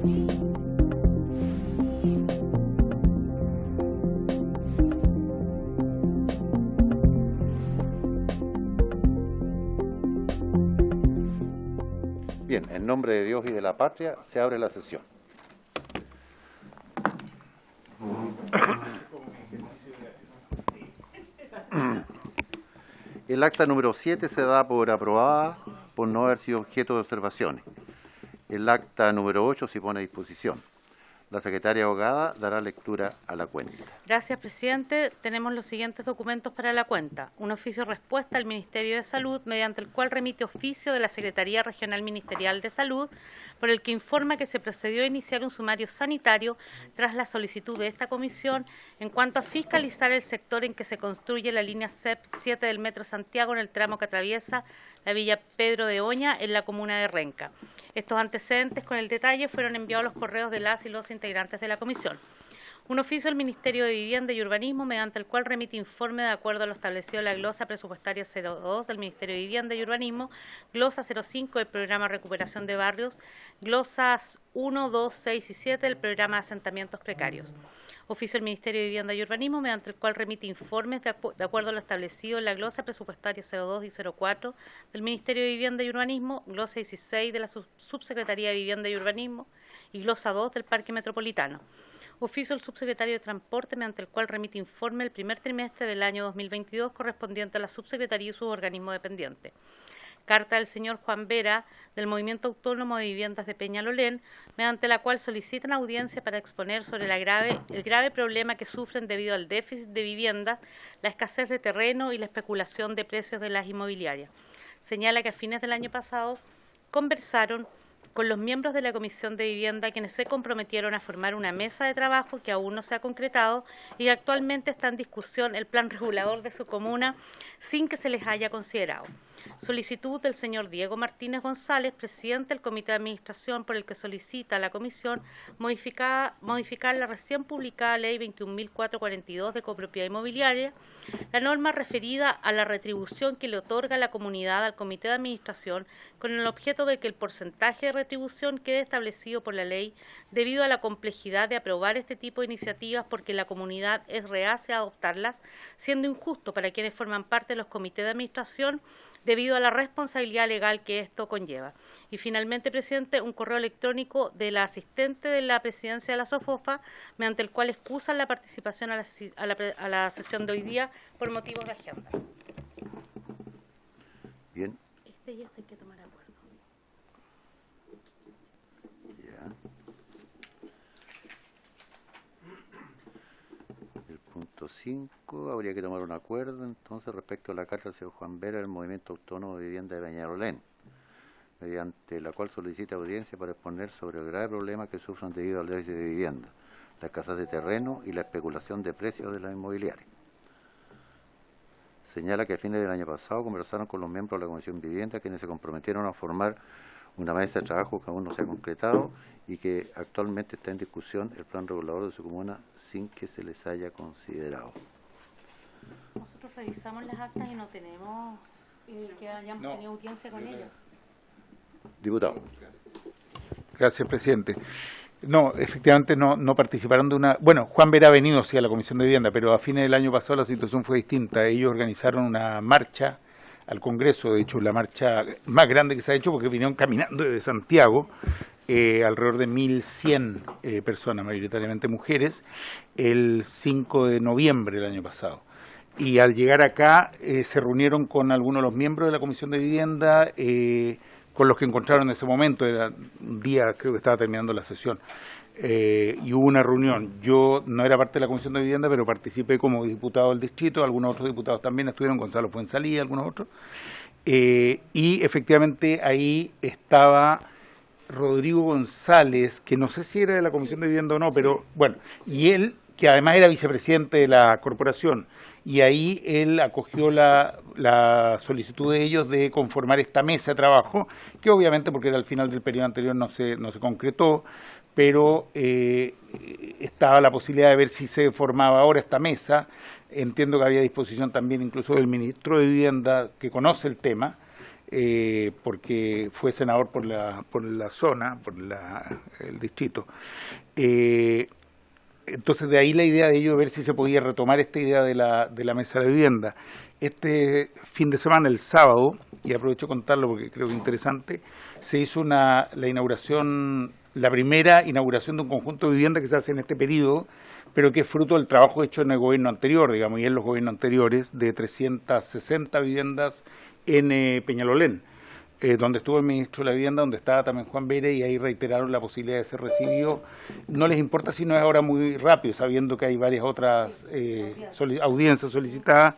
Bien, en nombre de Dios y de la patria, se abre la sesión. El acta número 7 se da por aprobada por no haber sido objeto de observaciones. El acta número 8 se pone a disposición. La secretaria abogada dará lectura a la cuenta. Gracias, presidente. Tenemos los siguientes documentos para la cuenta. Un oficio de respuesta al Ministerio de Salud, mediante el cual remite oficio de la Secretaría Regional Ministerial de Salud, por el que informa que se procedió a iniciar un sumario sanitario tras la solicitud de esta comisión en cuanto a fiscalizar el sector en que se construye la línea CEP 7 del Metro Santiago en el tramo que atraviesa la Villa Pedro de Oña en la comuna de Renca. Estos antecedentes con el detalle fueron enviados a los correos de las y los integrantes de la comisión. Un oficio del Ministerio de Vivienda y Urbanismo, mediante el cual remite informe de acuerdo a lo establecido en la glosa presupuestaria 02 del Ministerio de Vivienda y Urbanismo, glosa 05 del Programa de Recuperación de Barrios, glosas 1, 2, 6 y 7 del Programa de Asentamientos Precarios. Oficio del Ministerio de Vivienda y Urbanismo, mediante el cual remite informes de acuerdo a lo establecido en la glosa presupuestaria 02 y 04 del Ministerio de Vivienda y Urbanismo, glosa 16 de la Subsecretaría de Vivienda y Urbanismo y glosa 2 del Parque Metropolitano. Oficio del Subsecretario de Transporte, mediante el cual remite informe el primer trimestre del año 2022 correspondiente a la Subsecretaría y sus organismos dependientes. Carta del señor Juan Vera, del Movimiento Autónomo de Viviendas de Peñalolén, mediante la cual solicitan audiencia para exponer sobre el grave problema que sufren debido al déficit de viviendas, la escasez de terreno y la especulación de precios de las inmobiliarias. Señala que a fines del año pasado conversaron con los miembros de la Comisión de Vivienda, quienes se comprometieron a formar una mesa de trabajo que aún no se ha concretado y actualmente está en discusión el plan regulador de su comuna sin que se les haya considerado. Solicitud del señor Diego Martínez González, presidente del Comité de Administración, por el que solicita a la Comisión modificar la recién publicada Ley 21.442 de Copropiedad Inmobiliaria, la norma referida a la retribución que le otorga la comunidad al Comité de Administración, con el objeto de que el porcentaje de retribución quede establecido por la ley, debido a la complejidad de aprobar este tipo de iniciativas porque la comunidad es reacia a adoptarlas, siendo injusto para quienes forman parte de los comités de administración debido a la responsabilidad legal que esto conlleva. Y finalmente, presidente, un correo electrónico de la asistente de la presidencia de la SOFOFA, mediante el cual excusan la participación a la sesión de hoy día por motivos de agenda. Bien. Este y este hay que tomar acuerdo. Ya. El punto 5, habría que tomar un acuerdo entonces respecto a la carta del señor Juan Vera del Movimiento Autónomo de Vivienda de Peñalolén, mediante la cual solicita audiencia para exponer sobre el grave problema que sufren debido al déficit de vivienda, la escasez de terreno y la especulación de precios de las inmobiliarias. Señala que a fines del año pasado conversaron con los miembros de la Comisión de Vivienda, quienes se comprometieron a formar una mesa de trabajo que aún no se ha concretado y que actualmente está en discusión el plan regulador de su comuna sin que se les haya considerado. Nosotros revisamos las actas y no tenemos que hayamos tenido audiencia con ellos. Diputado. Gracias, presidente. No, efectivamente no participaron de una... Bueno, Juan Vera ha venido sí a la Comisión de Vivienda, pero a fines del año pasado la situación fue distinta. Ellos organizaron una marcha al Congreso, de hecho la marcha más grande que se ha hecho porque vinieron caminando desde Santiago, alrededor de 1.100 personas, mayoritariamente mujeres, el 5 de noviembre del año pasado. Y al llegar acá se reunieron con algunos de los miembros de la Comisión de Vivienda, con los que encontraron en ese momento, era un día creo que estaba terminando la sesión, y hubo una reunión. Yo no era parte de la Comisión de Vivienda, pero participé como diputado del distrito, algunos otros diputados también estuvieron, Gonzalo Fuenzalía, algunos otros, y efectivamente ahí estaba Rodrigo González, que no sé si era de la Comisión de Vivienda o no, pero bueno, y él, que además era vicepresidente de la corporación, y ahí él acogió la solicitud de ellos de conformar esta mesa de trabajo, que obviamente porque era al final del periodo anterior no se concretó, pero estaba la posibilidad de ver si se formaba ahora esta mesa. Entiendo que había disposición también incluso del ministro de Vivienda, que conoce el tema, porque fue senador por la zona, el distrito. Entonces de ahí la idea de ello, ver si se podía retomar esta idea de la mesa de vivienda. Este fin de semana, el sábado, y aprovecho contarlo porque creo que es interesante, se hizo la primera inauguración de un conjunto de viviendas que se hace en este periodo, pero que es fruto del trabajo hecho en el gobierno anterior, digamos, y en los gobiernos anteriores, de 360 viviendas en Peñalolén, donde estuvo el ministro de la Vivienda, donde estaba también Juan Vera, y ahí reiteraron la posibilidad de ser recibido. No les importa si no es ahora muy rápido, sabiendo que hay varias otras audiencias solicitadas,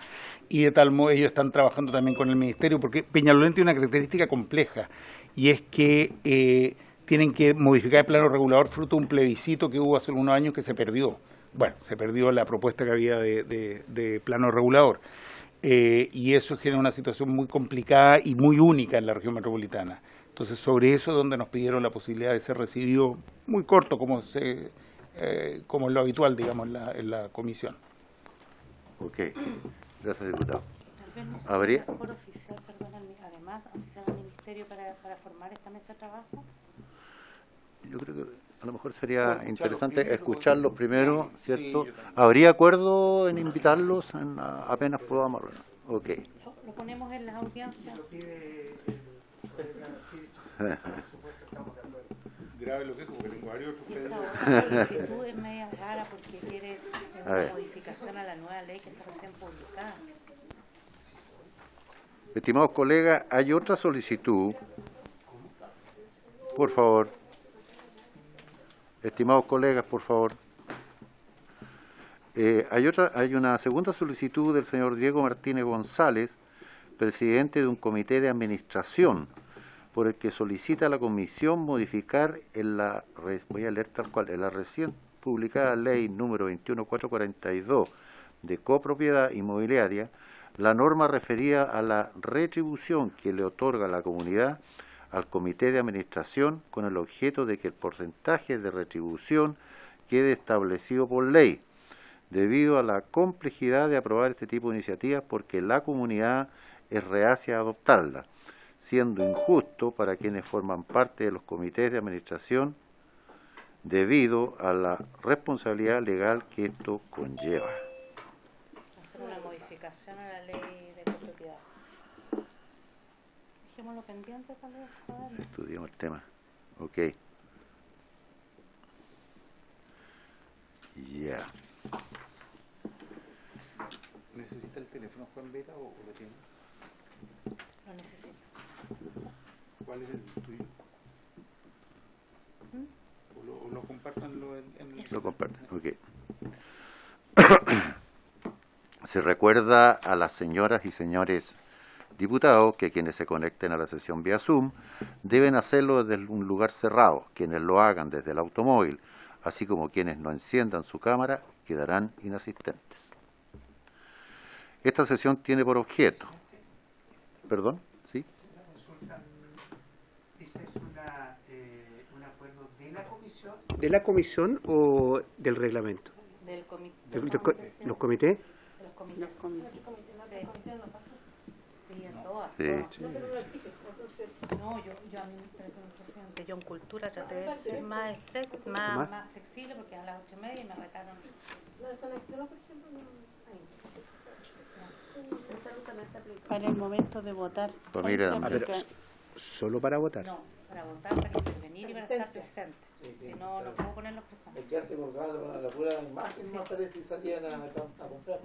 y de tal modo ellos están trabajando también con el ministerio, porque Peñalolén tiene una característica compleja, y es que tienen que modificar el plano regulador fruto de un plebiscito que hubo hace algunos años que se perdió. Bueno, se perdió la propuesta que había de plano regulador. Y eso genera una situación muy complicada y muy única en la región metropolitana. Entonces, sobre eso es donde nos pidieron la posibilidad de ser recibido muy corto, como es lo habitual, digamos, en la comisión. Ok, gracias, diputado. Tal vez no se ¿Habría? por oficial, perdón, además, oficial al ministerio para formar esta mesa de trabajo. Yo creo que a lo mejor sería Bueno, interesante escucharlos primero, ¿cierto? Sí, yo también. ¿Habría acuerdo en invitarlos apenas podamos? Ok. Lo ponemos en las audiencias. Grave lo que dijo, porque tengo varios Y esta otra solicitud es media rara porque quiere A una ver. modificación a la nueva ley que está recién publicada. Estimados colegas, hay otra solicitud. Por favor. Estimados colegas, por favor. Hay una segunda solicitud del señor Diego Martínez González, presidente de un comité de administración, por el que solicita a la comisión modificar voy a leer tal cual, en la recién publicada ley número 21442 de copropiedad inmobiliaria, la norma referida a la retribución que le otorga la comunidad al comité de administración con el objeto de que el porcentaje de retribución quede establecido por ley, debido a la complejidad de aprobar este tipo de iniciativas porque la comunidad es reacia a adoptarla, siendo injusto para quienes forman parte de los comités de administración debido a la responsabilidad legal que esto conlleva. Hacer una modificación a la ley de copropiedad. Dejémoslo pendiente tal vez. Todavía. Estudiemos el tema. Ok. Ya. ¿Necesita el teléfono Juan Vera o lo tiene? Lo necesito. ¿Cuál es el tuyo? ¿O lo compartan en el... Lo comparten. Ok. Se recuerda a las señoras y señores diputados que quienes se conecten a la sesión vía Zoom deben hacerlo desde un lugar cerrado. Quienes lo hagan desde el automóvil, así como quienes no enciendan su cámara, quedarán inasistentes. Esta sesión tiene por objeto... ¿Perdón? ¿Sí? ¿Ese es un acuerdo de la comisión o del reglamento? Del comité. ¿Los comités? De los comités. Sí, en todas. Sí. No, yo a mí me parece un presidente, yo en cultura traté de ser más estricta, más flexible porque a las 8:30 y me retaron. Para el momento de votar. Pues mira, Ah, pero solo para votar. No, para votar, para intervenir y para estar presente. Si no, no puedo ponerlos presentes. la pura imagen no aparece y salían a comprar.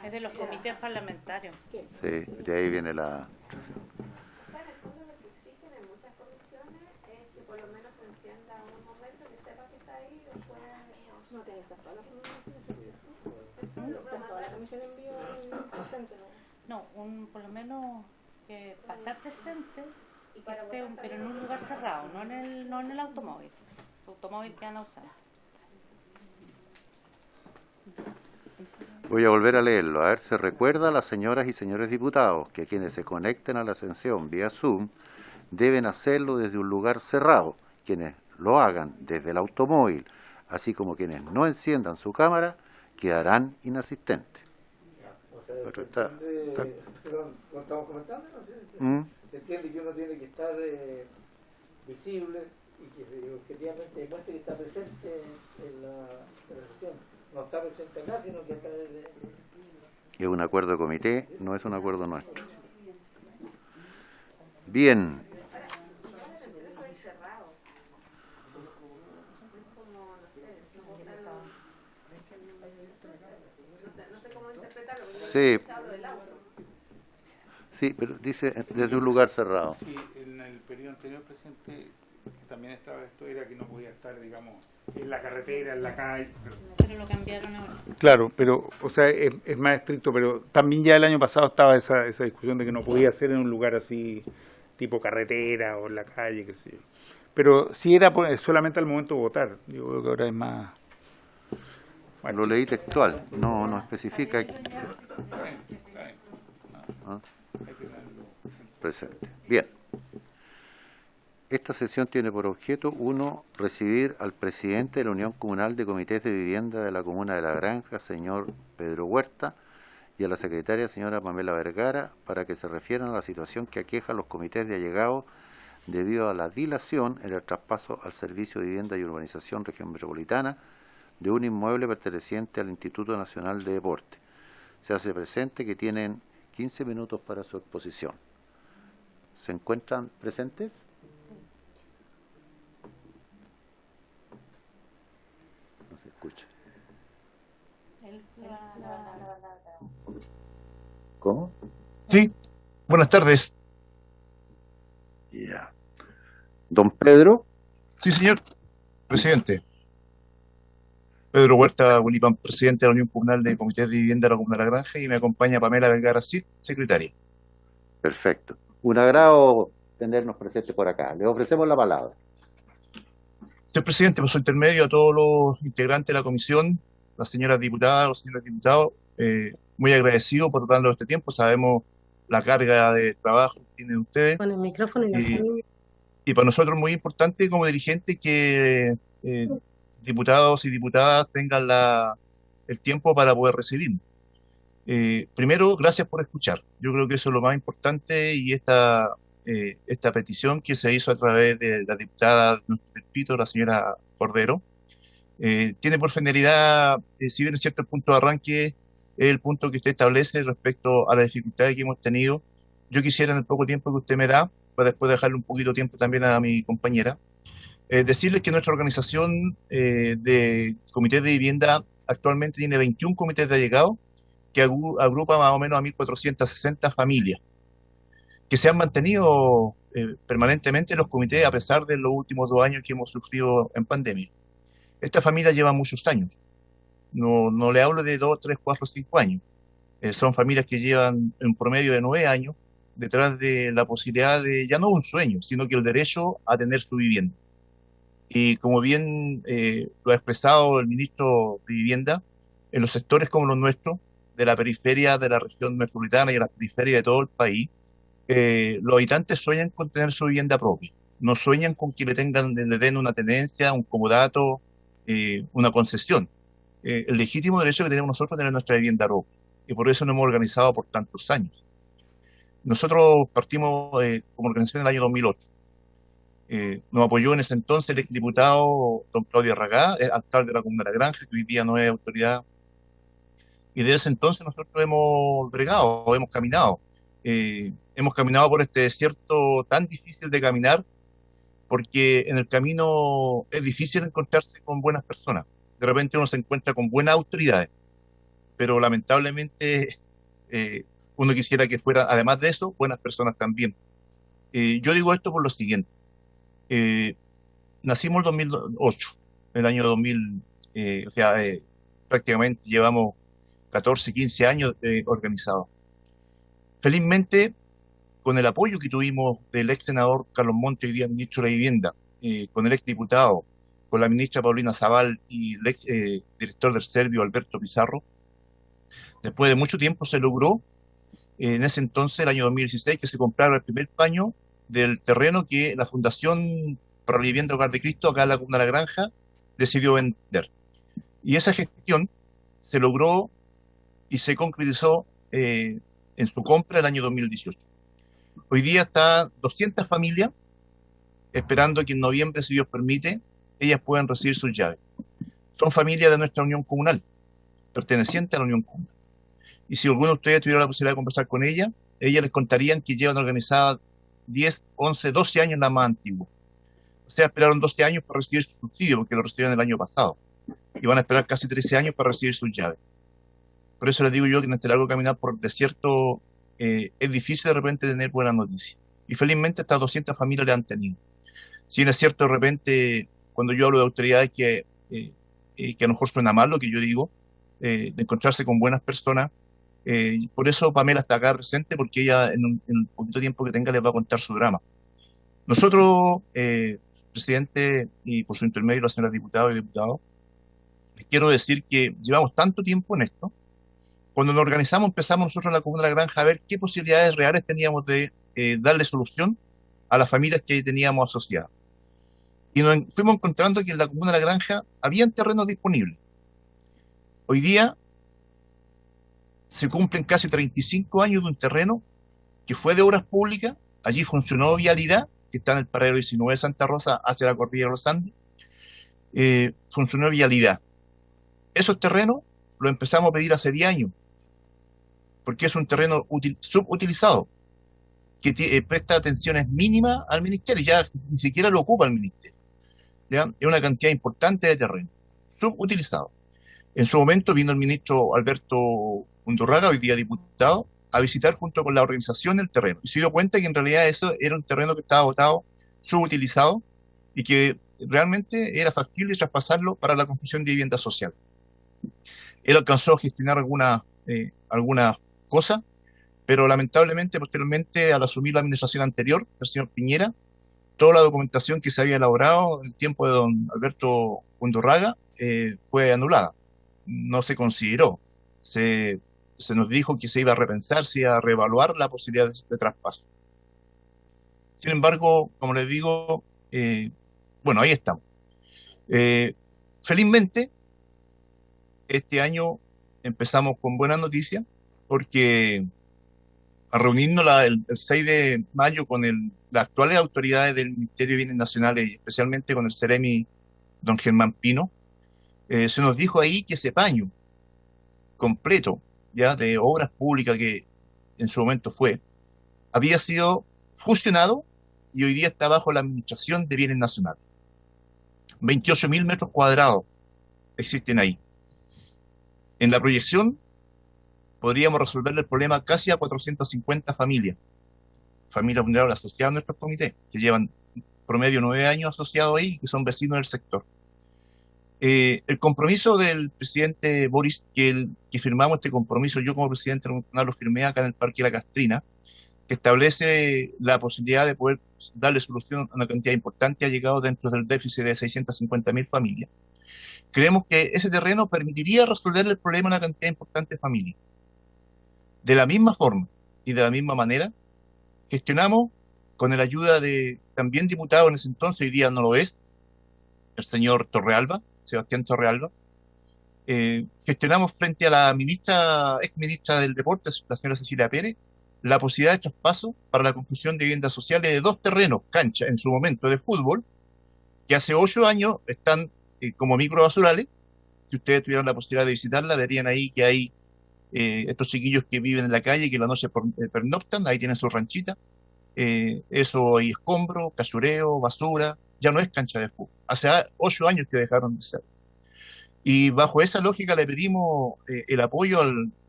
Es de los comités parlamentarios. Sí, de ahí viene la... Bueno, en el fondo lo que exigen en muchas comisiones es que por lo menos se encienda un momento, que sepa que está ahí y después no tiene que estar toda la comisión. Eso lo va a mandar. La comisión envió presente, ¿no? No, por lo menos para estar presente, y que esté pero en un lugar cerrado, no en el automóvil. El automóvil que van a usar. Voy a volver a leerlo. A ver, se recuerda a las señoras y señores diputados que quienes se conecten a la sesión vía Zoom deben hacerlo desde un lugar cerrado. Quienes lo hagan desde el automóvil, así como quienes no enciendan su cámara, quedarán inasistentes. O Pero está- Perdón, lo estamos comentando, no sé, ¿Mm? se entiende que uno tiene que estar visible y que objetivamente demuestre que está presente en la sesión. No está presente acá, sino que acá desde... Es un acuerdo de comité, no es un acuerdo nuestro. Bien. Eso es cerrado. Es como, no sé, no sé cómo interpretarlo. Sí. Porque hablo del auto. Sí, pero dice desde un lugar cerrado. Sí, en el periodo anterior, presidente, también estaba esto, era que no podía estar, digamos, en la carretera, en la calle. Pero lo cambiaron ahora. Claro, pero, o sea, es más estricto, pero también ya el año pasado estaba esa discusión de que no podía ser en un lugar así, tipo carretera o en la calle, qué sé yo. Pero sí era solamente al momento de votar. Yo creo que ahora es más... Bueno, Lo leí textual, no especifica aquí. está bien, está bien. ¿Ah? Hay que tenerlo. Presente. Bien. Esta sesión tiene por objeto, 1, recibir al presidente de la Unión Comunal de Comités de Vivienda de la Comuna de La Granja, señor Pedro Huerta, y a la secretaria, señora Pamela Vergara, para que se refieran a la situación que aqueja a los comités de allegados debido a la dilación en el traspaso al Servicio de Vivienda y Urbanización Región Metropolitana de un inmueble perteneciente al Instituto Nacional de Deporte. Se hace presente que tienen 15 minutos para su exposición. ¿Se encuentran presentes? No se escucha. ¿Cómo? Sí, buenas tardes. Ya. Don Pedro, Sí, señor presidente. Pedro Huerta Wilipán, presidente de la Unión Comunal de Comités de Vivienda de la Comuna de La Granja, y me acompaña Pamela Vergara Cid, secretaria. perfecto. Un agrado tenernos presentes por acá. Le ofrecemos la palabra. Señor presidente, por su intermedio a todos los integrantes de la comisión, las señoras diputadas, los señores diputados, muy agradecido por darnos este tiempo. Sabemos la carga de trabajo que tienen ustedes. Con el micrófono y la Y, familia. y para nosotros muy importante como dirigentes que diputados y diputadas tengan el tiempo para poder recibirnos. Primero, gracias por escuchar. Yo creo que eso es lo más importante, y esta petición que se hizo a través de la diputada de nuestro distrito, la señora Cordero, tiene por finalidad, si bien es cierto el punto de arranque, es el punto que usted establece respecto a las dificultades que hemos tenido. Yo quisiera, en el poco tiempo que usted me da, para después dejarle un poquito de tiempo también a mi compañera, decirles que nuestra organización de comités de vivienda actualmente tiene 21 comités de allegados que agrupa más o menos a 1.460 familias que se han mantenido permanentemente en los comités a pesar de los últimos 2 años que hemos sufrido en pandemia. Estas familias llevan muchos años. No le hablo de 2, 3, 4, 5 años. Son familias que llevan en promedio de 9 años detrás de la posibilidad de, ya no un sueño, sino que el derecho a tener su vivienda. Y como bien lo ha expresado el ministro de Vivienda, en los sectores como los nuestros, de la periferia de la región metropolitana y de la periferia de todo el país, los habitantes sueñan con tener su vivienda propia. No sueñan con que le den una tenencia, un comodato, una concesión. El legítimo derecho que tenemos nosotros a tener nuestra vivienda propia. Y por eso nos hemos organizado por tantos años. Nosotros partimos como organización en el año 2008. Nos apoyó en ese entonces el diputado don Claudio Arragá, alcalde de la Comuna de La Granja, que hoy día no es autoridad. Y desde ese entonces nosotros hemos bregado, hemos caminado. Hemos caminado por este desierto tan difícil de caminar, porque en el camino es difícil encontrarse con buenas personas. De repente uno se encuentra con buenas autoridades, pero lamentablemente uno quisiera que fuera, además de eso, buenas personas también. Yo digo esto por lo siguiente. Nacimos en 2008, en el año 2000, prácticamente llevamos 14, 15 años organizados. Felizmente, con el apoyo que tuvimos del ex senador Carlos Montes, hoy día ministro de la Vivienda, con el ex diputado, con la ministra Paulina Zabal y el ex director del Servio Alberto Pizarro, después de mucho tiempo se logró, en ese entonces, el año 2016, que se comprara el primer paño del terreno que la Fundación para la Vivienda Hogar de Cristo, acá en la Comuna de La Granja, decidió vender. Y esa gestión se logró y se concretizó en su compra el año 2018. Hoy día está 200 familias esperando que en noviembre, si Dios permite, ellas puedan recibir sus llaves. Son familias de nuestra unión comunal, pertenecientes a la unión comunal. Y si alguno de ustedes tuviera la posibilidad de conversar con ellas les contarían que llevan organizadas 10, 11, 12 años la más antigua. O sea, esperaron 12 años para recibir su subsidio, porque lo recibieron el año pasado. Y van a esperar casi 13 años para recibir sus llaves. Por eso les digo yo que en este largo caminar por el desierto es difícil de repente tener buenas noticias. Y felizmente estas 200 familias le han tenido. Si bien es cierto, de repente, cuando yo hablo de autoridades que a lo mejor suena mal lo que yo digo, de encontrarse con buenas personas, por eso Pamela está acá presente, porque ella en un poquito tiempo que tenga les va a contar su drama. Nosotros, presidente, y por su intermedio las señoras diputadas y diputados, les quiero decir que llevamos tanto tiempo en esto. Cuando nos organizamos, empezamos nosotros en la Comuna de la Granja a ver qué posibilidades reales teníamos de darle solución a las familias que teníamos asociadas. Y nos fuimos encontrando que en la Comuna de la Granja habían terrenos disponibles. Hoy día se cumplen casi 35 años de un terreno que fue de obras públicas. Allí funcionó Vialidad, que está en el paradero 19 de Santa Rosa hacia la cordillera de los Andes. Funcionó Vialidad. Esos terrenos los empezamos a pedir hace 10 años, porque es un terreno subutilizado, que presta atenciones mínimas al ministerio, ya ni siquiera lo ocupa el ministerio. ¿Ya? Es una cantidad importante de terreno, subutilizado. En su momento vino el ministro Alberto Undurraga, hoy día diputado, a visitar junto con la organización el terreno. Y se dio cuenta que en realidad eso era un terreno que estaba botado, subutilizado, y que realmente era factible traspasarlo para la construcción de vivienda social. Él alcanzó a gestionar algunas cosas, pero lamentablemente, posteriormente, al asumir la administración anterior, del señor Piñera, toda la documentación que se había elaborado en el tiempo de don Alberto Undurraga fue anulada. No se consideró. Se nos dijo que se iba a repensar, se iba a reevaluar la posibilidad de traspaso. Sin embargo, como les digo, bueno, ahí estamos. Felizmente, este año empezamos con buenas noticias, porque a reunirnos el 6 de mayo con las actuales autoridades del Ministerio de Bienes Nacionales, y especialmente con el Ceremi, don Germán Pino, se nos dijo ahí que ese paño completo ya de obras públicas que en su momento había sido fusionado y hoy día está bajo la Administración de Bienes Nacionales. 28.000 metros cuadrados existen ahí. En la proyección podríamos resolver el problema casi a 450 familias vulnerables asociadas a nuestros comités, que llevan promedio 9 años asociados ahí y que son vecinos del sector. El compromiso del presidente Boris, que firmamos este compromiso, yo como presidente nacional lo firmé acá en el Parque La Castrina, que establece la posibilidad de poder darle solución a una cantidad importante, ha llegado dentro del déficit de 650.000 familias. Creemos que ese terreno permitiría resolver el problema a una cantidad importante de familias. De la misma forma y de la misma manera, gestionamos con la ayuda de también diputado en ese entonces, hoy día no lo es, el señor Torrealba, Sebastián Torrealba, gestionamos frente a la ex ministra del Deporte, la señora Cecilia Pérez, la posibilidad de traspaso para la construcción de viviendas sociales de 2 terrenos, cancha en su momento de fútbol, que hace 8 años están como microbasurales. Si ustedes tuvieran la posibilidad de visitarla, verían ahí que hay estos chiquillos que viven en la calle, que la noche pernoctan, ahí tienen su ranchita. Eso hay escombros, cachureo, basura, ya no es cancha de fútbol. Hace 8 años que dejaron de ser. Y bajo esa lógica le pedimos el apoyo,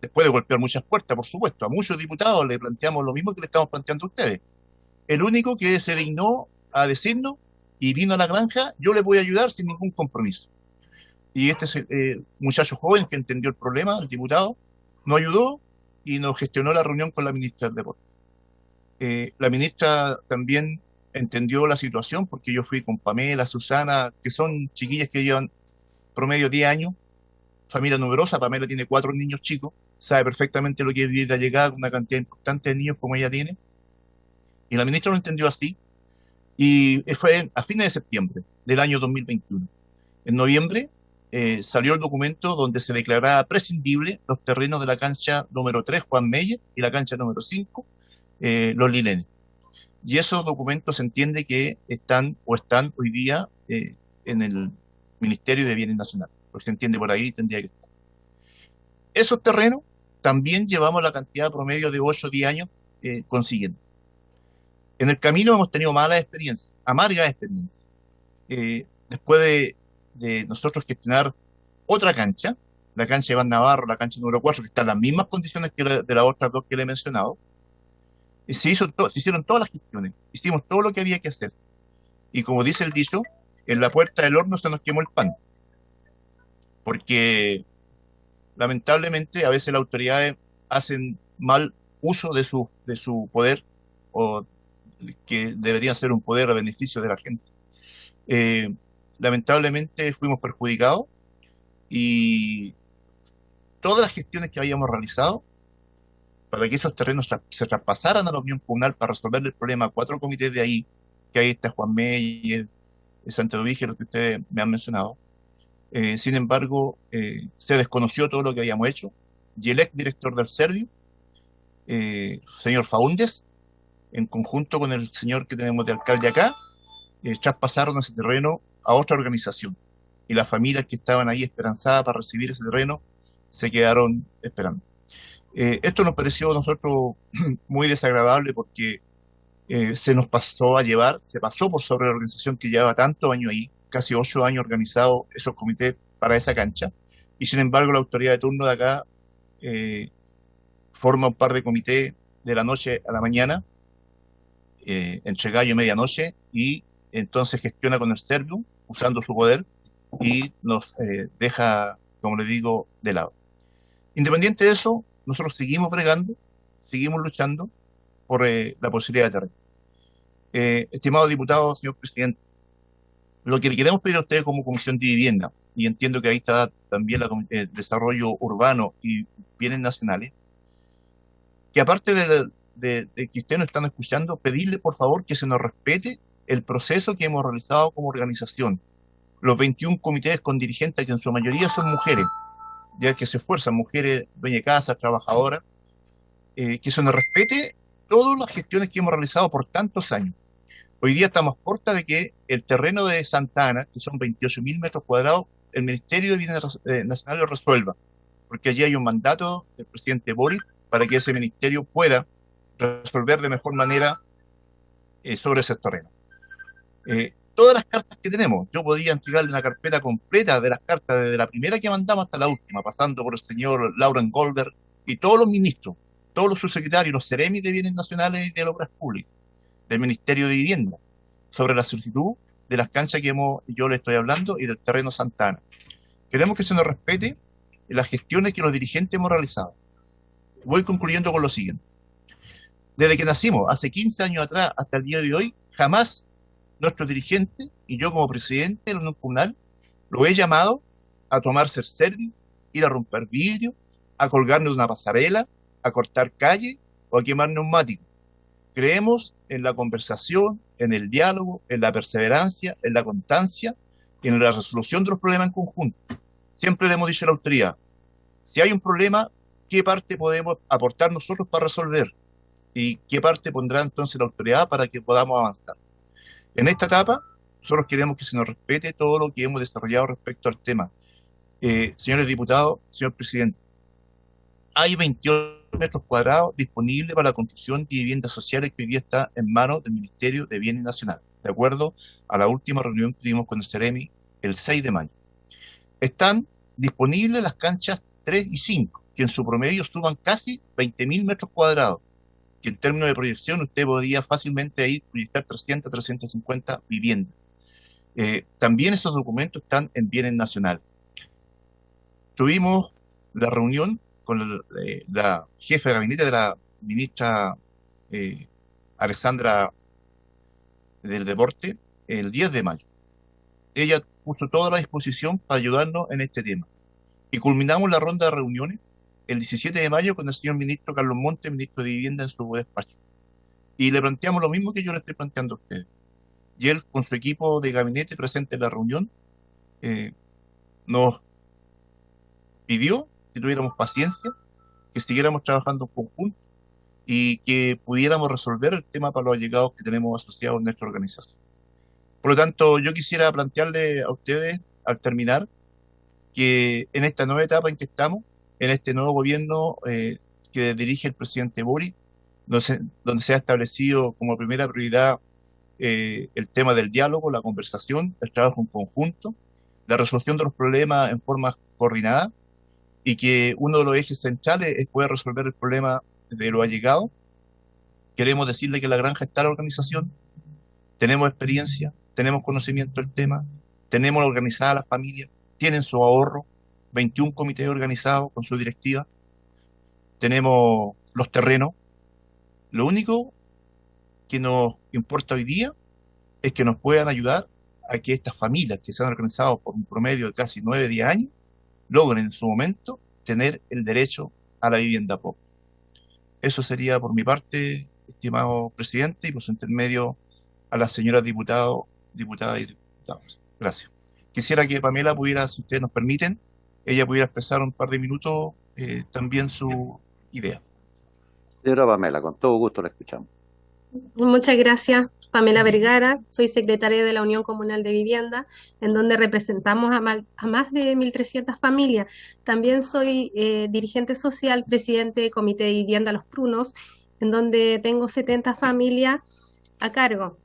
después de golpear muchas puertas, por supuesto, a muchos diputados le planteamos lo mismo que le estamos planteando a ustedes. El único que se dignó a decirnos y vino a la granja, yo le voy a ayudar sin ningún compromiso. Y este muchacho joven que entendió el problema, el diputado, nos ayudó y nos gestionó la reunión con la ministra del Deporte. La ministra también entendió la situación, porque yo fui con Pamela, Susana, que son chiquillas que llevan promedio 10 años, familia numerosa. Pamela tiene 4 niños chicos, sabe perfectamente lo que es vivir de llegada con una cantidad importante de niños como ella tiene. Y la ministra lo entendió así, y fue a fines de septiembre del año 2021. En noviembre salió el documento donde se declaraba prescindible los terrenos de la cancha número 3, Juan Meyer, y la cancha número 5, Los Lilenes. Y esos documentos se entiende que están hoy día en el Ministerio de Bienes Nacionales. Porque se entiende por ahí, tendría que estar. Esos terrenos también llevamos la cantidad promedio de 8 o 10 años consiguiendo. En el camino hemos tenido malas experiencias, amargas experiencias. Después de nosotros gestionar otra cancha, la cancha de Iván Navarro, la cancha número 4, que está en las mismas condiciones que de las otras dos que le he mencionado, se hicieron todas las gestiones, hicimos todo lo que había que hacer. Y como dice el dicho, en la puerta del horno se nos quemó el pan. Porque lamentablemente a veces las autoridades hacen mal uso de su poder, o que debería ser un poder a beneficio de la gente. Lamentablemente fuimos perjudicados y todas las gestiones que habíamos realizado para que esos terrenos se traspasaran a la Unión Comunal para resolver el problema a 4 comités de ahí, que ahí está Juan Meyer, Santa Eubígia, los que ustedes me han mencionado. Sin embargo, se desconoció todo lo que habíamos hecho, y el exdirector del Servio, señor Faúndez, en conjunto con el señor que tenemos de alcalde acá, traspasaron ese terreno a otra organización, y las familias que estaban ahí esperanzadas para recibir ese terreno se quedaron esperando. Esto nos pareció a nosotros muy desagradable porque se pasó por sobre la organización que llevaba tantos años ahí, casi 8 años organizado esos comités para esa cancha, y sin embargo la autoridad de turno de acá forma un par de comités de la noche a la mañana, entre gallo y medianoche, y entonces gestiona con el Servio, usando su poder, y nos deja, como le digo, de lado. Independiente de eso, nosotros seguimos bregando, seguimos luchando por la posibilidad de terreno. Estimado diputado, señor presidente, lo que le queremos pedir a ustedes como Comisión de Vivienda, y entiendo que ahí está también el desarrollo urbano y bienes nacionales, que aparte de que ustedes nos están escuchando, pedirle por favor que se nos respete el proceso que hemos realizado como organización. Los 21 comités con dirigentes, que en su mayoría son mujeres, ya que se esfuerzan, mujeres dueñas de casa, trabajadoras, que se nos respete todas las gestiones que hemos realizado por tantos años. Hoy día estamos a puerta de que el terreno de Santa Ana, que son 28.000 metros cuadrados, el Ministerio de Bienes Nacionales lo resuelva, porque allí hay un mandato del presidente Boric para que ese ministerio pueda resolver de mejor manera sobre ese terreno. Todas las cartas que tenemos, yo podría entregarle una carpeta completa de las cartas, desde la primera que mandamos hasta la última, pasando por el señor Lauren Goldberg y todos los ministros, todos los subsecretarios, los seremis de Bienes Nacionales y de Obras Públicas, del Ministerio de Vivienda, sobre la solicitud de las canchas que yo le estoy hablando y del terreno Santa Ana. Queremos que se nos respete las gestiones que los dirigentes hemos realizado. Voy concluyendo con lo siguiente. Desde que nacimos, hace 15 años atrás, hasta el día de hoy, jamás nuestro dirigente y yo como presidente de la Unión Comunal lo he llamado a tomarse el Servio, ir a romper vidrio, a colgarnos de una pasarela, a cortar calle o a quemar neumáticos. Creemos en la conversación, en el diálogo, en la perseverancia, en la constancia y en la resolución de los problemas en conjunto. Siempre le hemos dicho a la autoridad, si hay un problema, ¿qué parte podemos aportar nosotros para resolver? ¿Y qué parte pondrá entonces la autoridad para que podamos avanzar? En esta etapa, nosotros queremos que se nos respete todo lo que hemos desarrollado respecto al tema. Señores diputados, señor presidente, hay 28 metros cuadrados disponibles para la construcción de viviendas sociales que hoy día está en manos del Ministerio de Bienes Nacionales, de acuerdo a la última reunión que tuvimos con el CEREMI el 6 de mayo. Están disponibles las canchas 3 y 5, que en su promedio suman casi 20.000 metros cuadrados, que en términos de proyección usted podría fácilmente ahí proyectar 300, 350 viviendas. También esos documentos están en Bienes Nacionales. Tuvimos la reunión con la jefa de gabinete de la ministra Alexandra del Deporte el 10 de mayo. Ella puso toda la disposición para ayudarnos en este tema. Y culminamos la ronda de reuniones el 17 de mayo con el señor ministro Carlos Montes, ministro de Vivienda, en su despacho. Y le planteamos lo mismo que yo le estoy planteando a ustedes. Y él, con su equipo de gabinete presente en la reunión, nos pidió que tuviéramos paciencia, que siguiéramos trabajando en conjunto y que pudiéramos resolver el tema para los allegados que tenemos asociados en nuestra organización. Por lo tanto, yo quisiera plantearle a ustedes, al terminar, que en esta nueva etapa en que estamos, en este nuevo gobierno que dirige el presidente Boric, donde se ha establecido como primera prioridad el tema del diálogo, la conversación, el trabajo en conjunto, la resolución de los problemas en forma coordinada, y que uno de los ejes centrales es poder resolver el problema de los allegados. Queremos decirle que la granja está en la organización, tenemos experiencia, tenemos conocimiento del tema, tenemos organizada la familia, tienen su ahorro, 21 comités organizados con su directiva, tenemos los terrenos. Lo único que nos importa hoy día es que nos puedan ayudar a que estas familias que se han organizado por un promedio de casi 9-10 años logren en su momento tener el derecho a la vivienda propia. Eso sería por mi parte, estimado presidente, y por su intermedio a las señoras diputadas y diputados. Gracias. Quisiera que Pamela pudiera, si ustedes nos permiten, ella pudiera expresar un par de minutos también su idea. Señora Pamela, con todo gusto la escuchamos. Muchas gracias, Pamela Vergara. Soy secretaria de la Unión Comunal de Vivienda, en donde representamos a más de 1.300 familias. También soy dirigente social, presidente del Comité de Vivienda Los Prunos, en donde tengo 70 familias a cargo.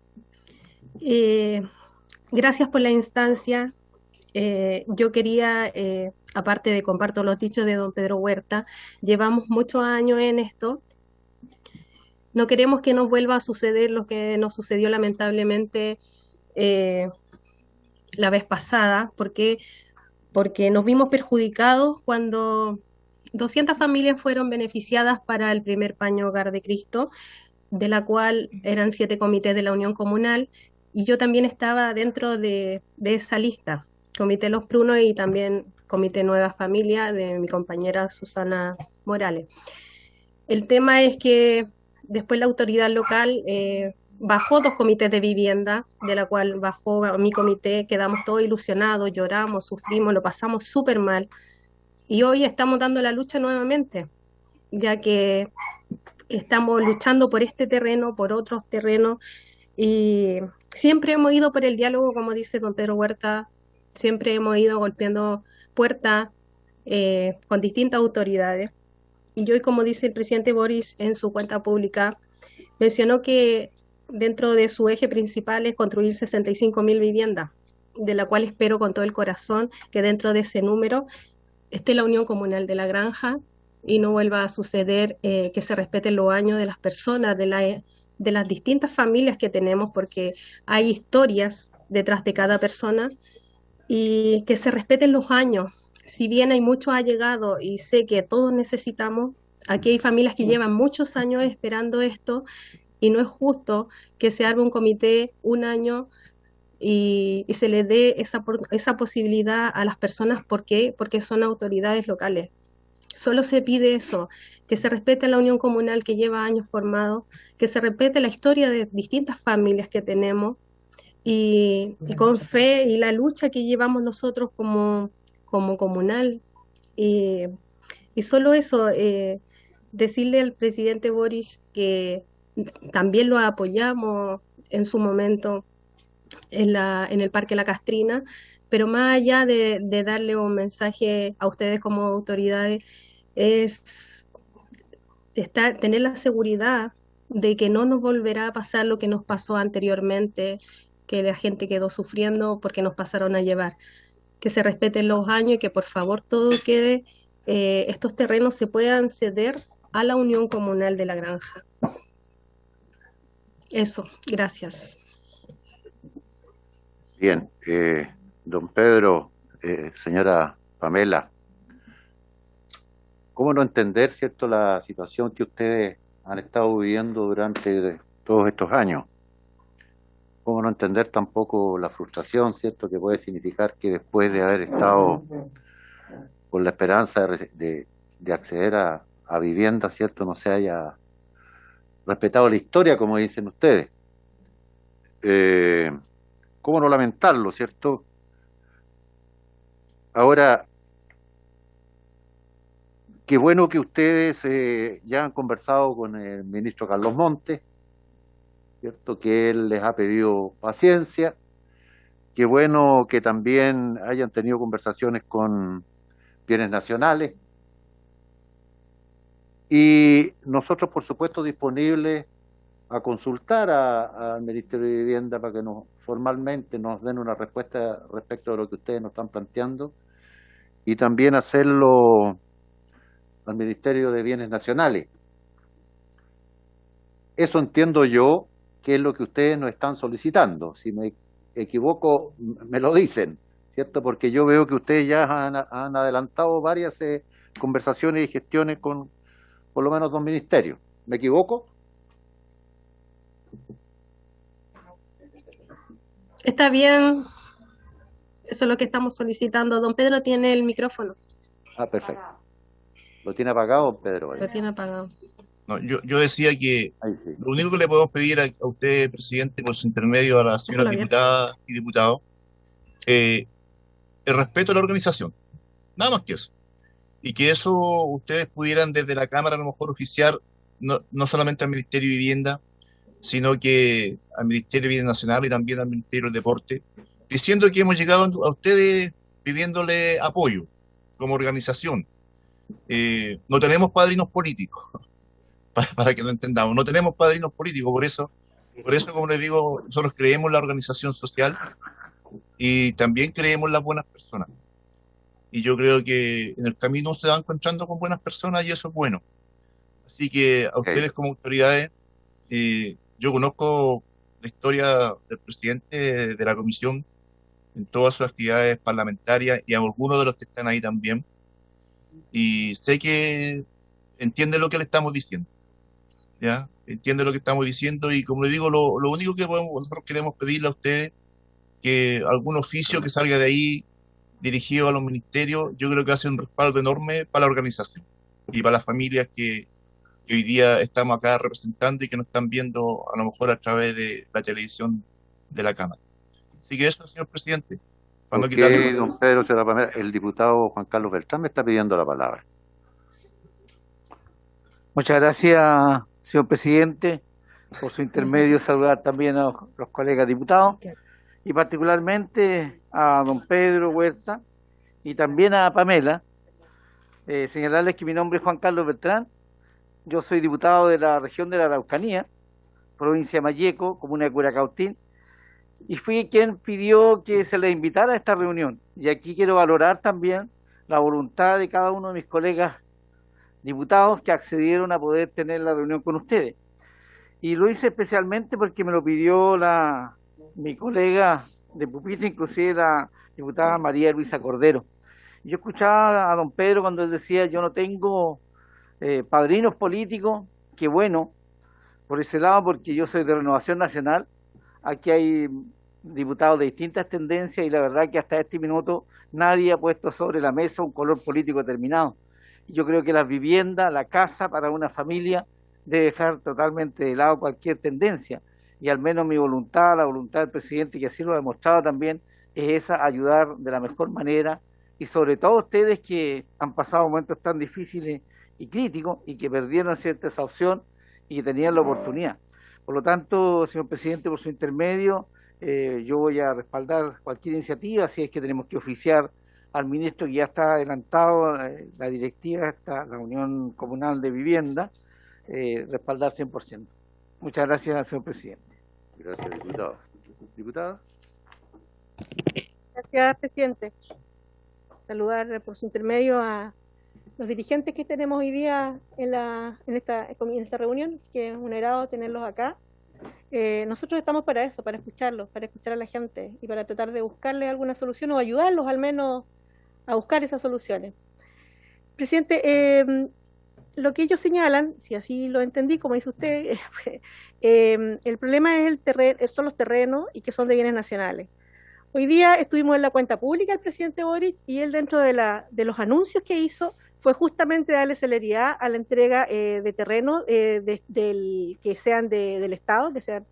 Gracias por la instancia. Yo quería, aparte de comparto los dichos de don Pedro Huerta, llevamos muchos años en esto. No queremos que nos vuelva a suceder lo que nos sucedió lamentablemente la vez pasada, porque nos vimos perjudicados cuando 200 familias fueron beneficiadas para el primer Paño Hogar de Cristo, de la cual eran 7 comités de la Unión Comunal, y yo también estaba dentro de esa lista, Comité Los Prunos y también Comité Nueva Familia de mi compañera Susana Morales. El tema es que después la autoridad local bajó 2 comités de vivienda, de la cual bajó a mi comité, quedamos todos ilusionados, lloramos, sufrimos, lo pasamos súper mal. Y hoy estamos dando la lucha nuevamente, ya que estamos luchando por este terreno, por otros terrenos, y siempre hemos ido por el diálogo, como dice don Pedro Huerta, siempre hemos ido golpeando puertas con distintas autoridades. Y hoy, como dice el presidente Boric en su cuenta pública, mencionó que dentro de su eje principal es construir 65.000 viviendas, de la cual espero con todo el corazón que dentro de ese número esté la Unión Comunal de la Granja y no vuelva a suceder que se respeten los años de las personas, de las distintas familias que tenemos, porque hay historias detrás de cada persona, y que se respeten los años. Si bien hay muchos allegados y sé que todos necesitamos, aquí hay familias que llevan muchos años esperando esto y no es justo que se arme un comité un año y se le dé esa posibilidad a las personas. ¿Por qué? Porque son autoridades locales. Solo se pide eso, que se respete la Unión Comunal que lleva años formado, que se respete la historia de distintas familias que tenemos y con fe y la lucha que llevamos nosotros como comunal. Y solo eso, decirle al presidente Boric que también lo apoyamos en su momento en el Parque La Castrina, pero más allá de darle un mensaje a ustedes como autoridades, es tener la seguridad de que no nos volverá a pasar lo que nos pasó anteriormente, que la gente quedó sufriendo porque nos pasaron a llevar. Que se respeten los años y que por favor todo quede, estos terrenos se puedan ceder a la Unión Comunal de la Granja. Eso, gracias. Bien, don Pedro, señora Pamela, ¿cómo no entender, cierto, la situación que ustedes han estado viviendo durante todos estos años? ¿Cómo no entender tampoco la frustración, cierto, que puede significar que después de haber estado con la esperanza de acceder a vivienda, cierto, no se haya respetado la historia, como dicen ustedes? ¿Cómo no lamentarlo, cierto? Ahora, qué bueno que ustedes ya han conversado con el ministro Carlos Montes, ¿cierto? Que él les ha pedido paciencia. Qué bueno que también hayan tenido conversaciones con Bienes Nacionales. Y nosotros, por supuesto, disponibles a consultar al Ministerio de Vivienda para que formalmente nos den una respuesta respecto a lo que ustedes nos están planteando, y también hacerlo al Ministerio de Bienes Nacionales. Eso entiendo yo que es lo que ustedes nos están solicitando. Si me equivoco, me lo dicen, ¿cierto? Porque yo veo que ustedes ya han adelantado varias conversaciones y gestiones con por lo menos dos ministerios. ¿Me equivoco? Está bien, eso es lo que estamos solicitando. Don Pedro tiene el micrófono. Ah, perfecto. ¿Lo tiene apagado, Pedro? Lo tiene apagado. No, yo decía que Ahí sí. lo único que le podemos pedir a usted, presidente, por su intermedio a las señoras diputadas y diputados, el respeto a la organización. Nada más que eso. Y que eso ustedes pudieran desde la Cámara a lo mejor oficiar no solamente al Ministerio de Vivienda, sino que al Ministerio de Vivienda Nacional y también al Ministerio del Deporte, diciendo que hemos llegado a ustedes pidiéndole apoyo como organización. No tenemos padrinos políticos, para que lo entendamos, no tenemos padrinos políticos, por eso, como les digo, nosotros creemos en la organización social y también creemos en las buenas personas. Y yo creo que en el camino se va encontrando con buenas personas y eso es bueno. Así que a ustedes como autoridades, yo conozco la historia del presidente de la comisión en todas sus actividades parlamentarias y a algunos de los que están ahí también. Y sé que entiende lo que le estamos diciendo. ¿Ya? Entiende lo que estamos diciendo y como le digo, lo único que nosotros queremos pedirle a ustedes que algún oficio que salga de ahí dirigido a los ministerios, yo creo que hace un respaldo enorme para la organización y para las familias que hoy día estamos acá representando y que nos están viendo a lo mejor a través de la televisión de la Cámara. Así que eso, señor presidente. Don Pedro Ciudad Palmera, el diputado Juan Carlos Beltrán me está pidiendo la palabra. Muchas gracias, señor presidente. Por su intermedio, saludar también a los colegas diputados y particularmente a don Pedro Huerta y también a Pamela. Señalarles que mi nombre es Juan Carlos Beltrán. Yo soy diputado de la región de la Araucanía, provincia de Malleco, comuna de Curacautín, y fui quien pidió que se le invitara a esta reunión. Y aquí quiero valorar también la voluntad de cada uno de mis colegas diputados que accedieron a poder tener la reunión con ustedes. Y lo hice especialmente porque me lo pidió mi colega de pupitre, inclusive la diputada María Luisa Cordero. Yo escuchaba a don Pedro cuando él decía, yo no tengo padrinos políticos, que bueno, por ese lado, porque yo soy de Renovación Nacional. Aquí hay diputados de distintas tendencias y la verdad que hasta este minuto nadie ha puesto sobre la mesa un color político determinado. Yo creo que la vivienda, la casa para una familia debe dejar totalmente de lado cualquier tendencia y al menos mi voluntad, la voluntad del presidente, que así lo ha demostrado también, es esa, ayudar de la mejor manera y sobre todo ustedes que han pasado momentos tan difíciles y críticos y que perdieron cierta esa opción y que tenían la oportunidad. Por lo tanto, señor presidente, por su intermedio, yo voy a respaldar cualquier iniciativa, si es que tenemos que oficiar al ministro que ya está adelantado, la directiva, la Unión Comunal de Vivienda, respaldar 100%. Muchas gracias, señor presidente. Gracias, diputado. ¿Diputada? Gracias, presidente. Saludar por su intermedio a los dirigentes que tenemos hoy día en esta reunión, que es un agrado tenerlos acá. Nosotros estamos para eso, para escucharlos, para escuchar a la gente y para tratar de buscarles alguna solución o ayudarlos al menos a buscar esas soluciones. Presidente, lo que ellos señalan, si así lo entendí, como dice usted, el problema es son los terrenos y que son de bienes nacionales. Hoy día estuvimos en la cuenta pública del presidente Boric y él dentro de los anuncios que hizo fue justamente darle celeridad a la entrega de terrenos que sean del Estado, que sean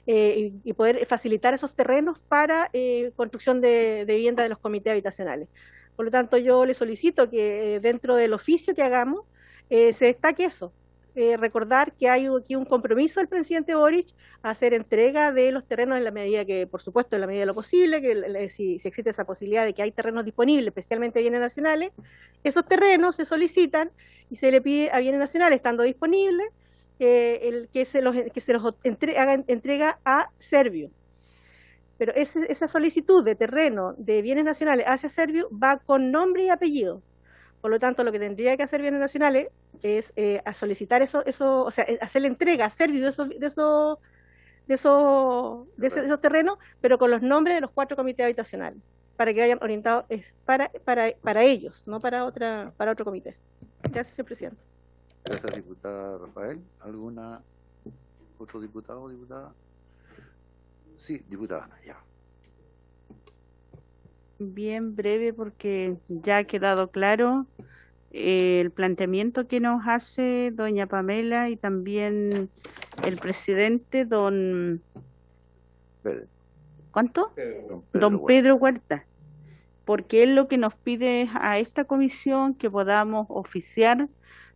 y poder facilitar esos terrenos para construcción de vivienda de los comités habitacionales. Por lo tanto, yo le solicito que dentro del oficio que hagamos se destaque eso. Recordar que hay aquí un compromiso del presidente Boric a hacer entrega de los terrenos en la medida que, por supuesto, en la medida de lo posible, que si existe esa posibilidad de que hay terrenos disponibles, especialmente bienes nacionales, esos terrenos se solicitan y se le pide a bienes nacionales, estando disponibles, que se los haga entrega a Servio. Pero esa solicitud de terreno de bienes nacionales hacia Servio va con nombre y apellido. Por lo tanto, lo que tendría que hacer bienes nacionales es a solicitar eso, o sea, hacer la entrega a Servio de esos terrenos, pero con los nombres de los 4 comités habitacionales, para que vayan orientados para ellos, no para otro comité. Gracias, señor presidente. Gracias, diputada Rafael. ¿Otro diputado o diputada? Sí, diputada, ya. Bien breve porque ya ha quedado claro el planteamiento que nos hace doña Pamela y también el presidente, don... Pedro. ¿Cuánto? Don Pedro Huerta, porque él lo que nos pide a esta comisión que podamos oficiar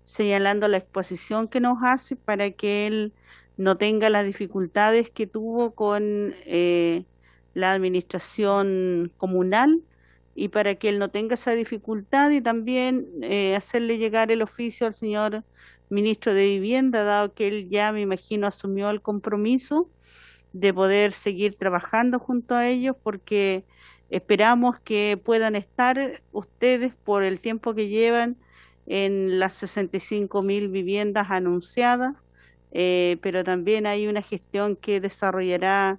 señalando la exposición que nos hace para que él no tenga las dificultades que tuvo con la administración comunal y para que él no tenga esa dificultad y también hacerle llegar el oficio al señor ministro de Vivienda, dado que él ya, me imagino, asumió el compromiso de poder seguir trabajando junto a ellos, porque esperamos que puedan estar ustedes por el tiempo que llevan en las 65.000 viviendas anunciadas, pero también hay una gestión que desarrollará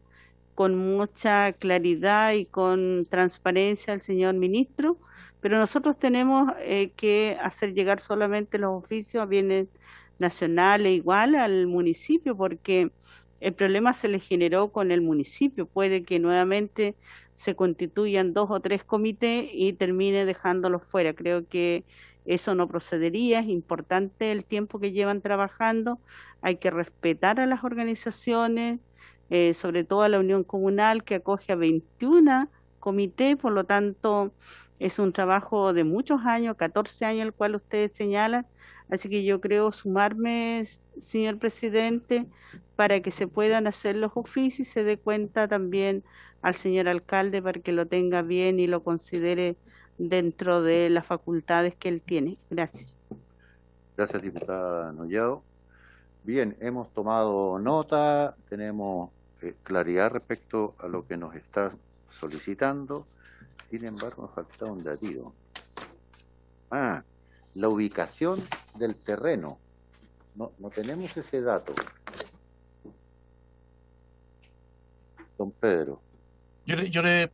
con mucha claridad y con transparencia el señor ministro, pero nosotros tenemos que hacer llegar solamente los oficios a bienes nacionales igual al municipio, porque el problema se le generó con el municipio. Puede que nuevamente se constituyan 2 o 3 comités y termine dejándolos fuera. Creo que eso no procedería. Es importante el tiempo que llevan trabajando. Hay que respetar a las organizaciones, sobre todo a la Unión Comunal, que acoge a 21 comités. Por lo tanto, es un trabajo de muchos años, 14 años, el cual ustedes señalan. Así que yo creo sumarme, señor presidente, para que se puedan hacer los oficios y se dé cuenta también al señor alcalde para que lo tenga bien y lo considere dentro de las facultades que él tiene. Gracias. Gracias, diputada Nollado. Bien, hemos tomado nota, tenemos claridad respecto a lo que nos está solicitando. Sin embargo, nos falta un datito. La ubicación del terreno. No tenemos ese dato. Don Pedro. Yo le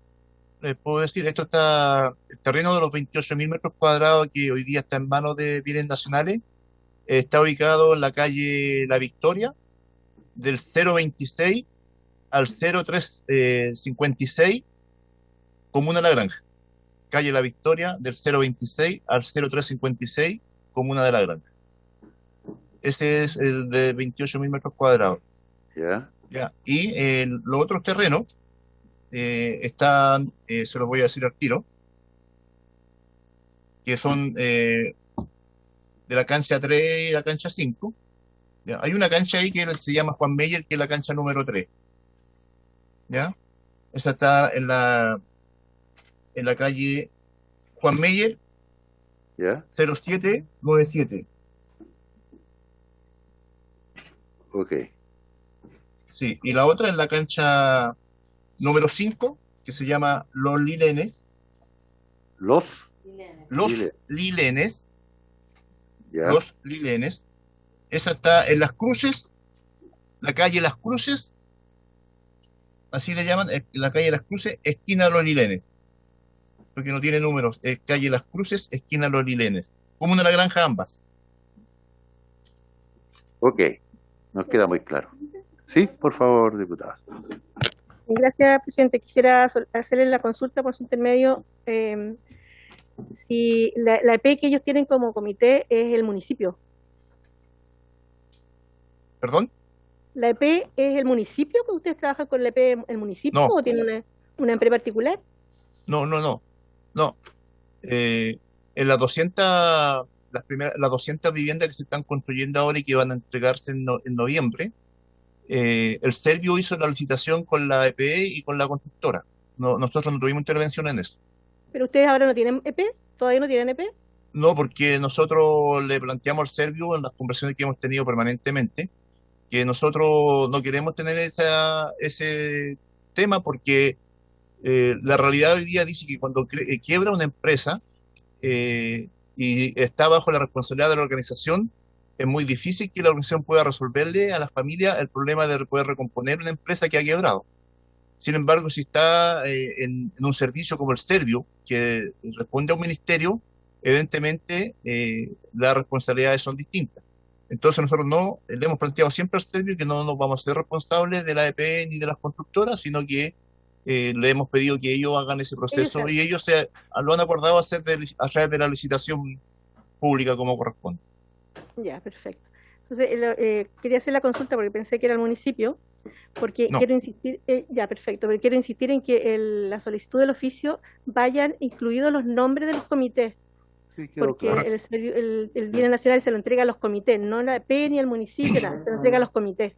puedo decir, el terreno de los 28.000 metros cuadrados que hoy día está en manos de bienes nacionales, está ubicado en la calle La Victoria, del 026 al 0356, Comuna La Granja. Calle La Victoria, del 026 al 0356, Comuna de La Granja. Ese es el de 28.000 metros cuadrados. Ya. Y los otros terrenos están, se los voy a decir al tiro, que son de la cancha 3 y la cancha 5. ¿Ya? Hay una cancha ahí que se llama Juan Meyer, que es la cancha número 3. ¿Ya? Esa está en la calle Juan Meyer, ¿ya? 0797. Ok. Sí, y la otra es la cancha número 5, que se llama Los Lilenes. Los Lilenes. ¿ya? Los Lilenes. Esa está en Las Cruces, la calle Las Cruces, así le llaman, la calle Las Cruces, esquina Los Lilenes. Porque no tiene números, es calle Las Cruces, esquina Los Lilenes. Comuna de La Granja, ambas. Ok, nos queda muy claro. Sí, por favor, diputada. Gracias, presidente. Quisiera hacerle la consulta por su intermedio. Si la EP que ellos tienen como comité es el municipio. ¿Perdón? ¿La EP es el municipio? ¿Ustedes trabajan con la EP el municipio No. o tienen una empresa particular? No. En las 200, las 200 viviendas que se están construyendo ahora y que van a entregarse en noviembre, el Servio hizo la licitación con la EPE y con la constructora. Nosotros no tuvimos intervención en eso. ¿Pero ustedes ahora no tienen EP? ¿Todavía no tienen EP? No, porque nosotros le planteamos al Servio en las conversaciones que hemos tenido permanentemente que nosotros no queremos tener ese tema porque la realidad hoy día dice que cuando quiebra una empresa y está bajo la responsabilidad de la organización, es muy difícil que la organización pueda resolverle a la familia el problema de poder recomponer una empresa que ha quebrado. Sin embargo, si está en un servicio como el Servio, que responde a un ministerio, evidentemente las responsabilidades son distintas. Entonces nosotros no le hemos planteado siempre al Servio que no nos vamos a ser responsables de la EP ni de las constructoras, sino que le hemos pedido que ellos hagan ese proceso y ellos lo han acordado hacer a través de la licitación pública como corresponde. Ya, perfecto. Entonces, quería hacer la consulta porque pensé que era el municipio, porque No. quiero insistir, ya, perfecto, pero quiero insistir en que la solicitud del oficio vayan incluidos los nombres de los comités, Sí, quedó porque claro. el bien nacional se lo entrega a los comités, no a la EP ni al municipio, nada, se lo entrega a los comités.